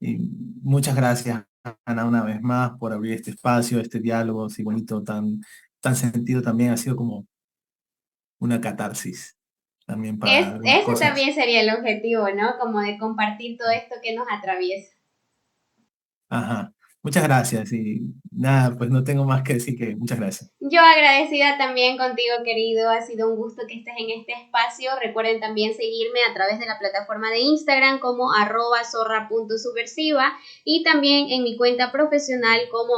y muchas gracias, Ana, una vez más por abrir este espacio, este diálogo así bonito, tan sentido también. Ha sido como una catarsis también para algunas Ese cosas. también sería el objetivo, ¿no? Como de compartir todo esto que nos atraviesa. Ajá. Muchas gracias y nada, pues no tengo más que decir que muchas gracias. Yo agradecida también contigo, querido. Ha sido un gusto que estés en este espacio. Recuerden también seguirme a través de la plataforma de Instagram como @zorra.subversiva y también en mi cuenta profesional como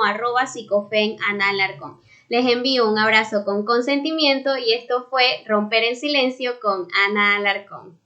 @psicofenalarcón. Les envío un abrazo con consentimiento y esto fue Romper en Silencio con Ana Alarcón.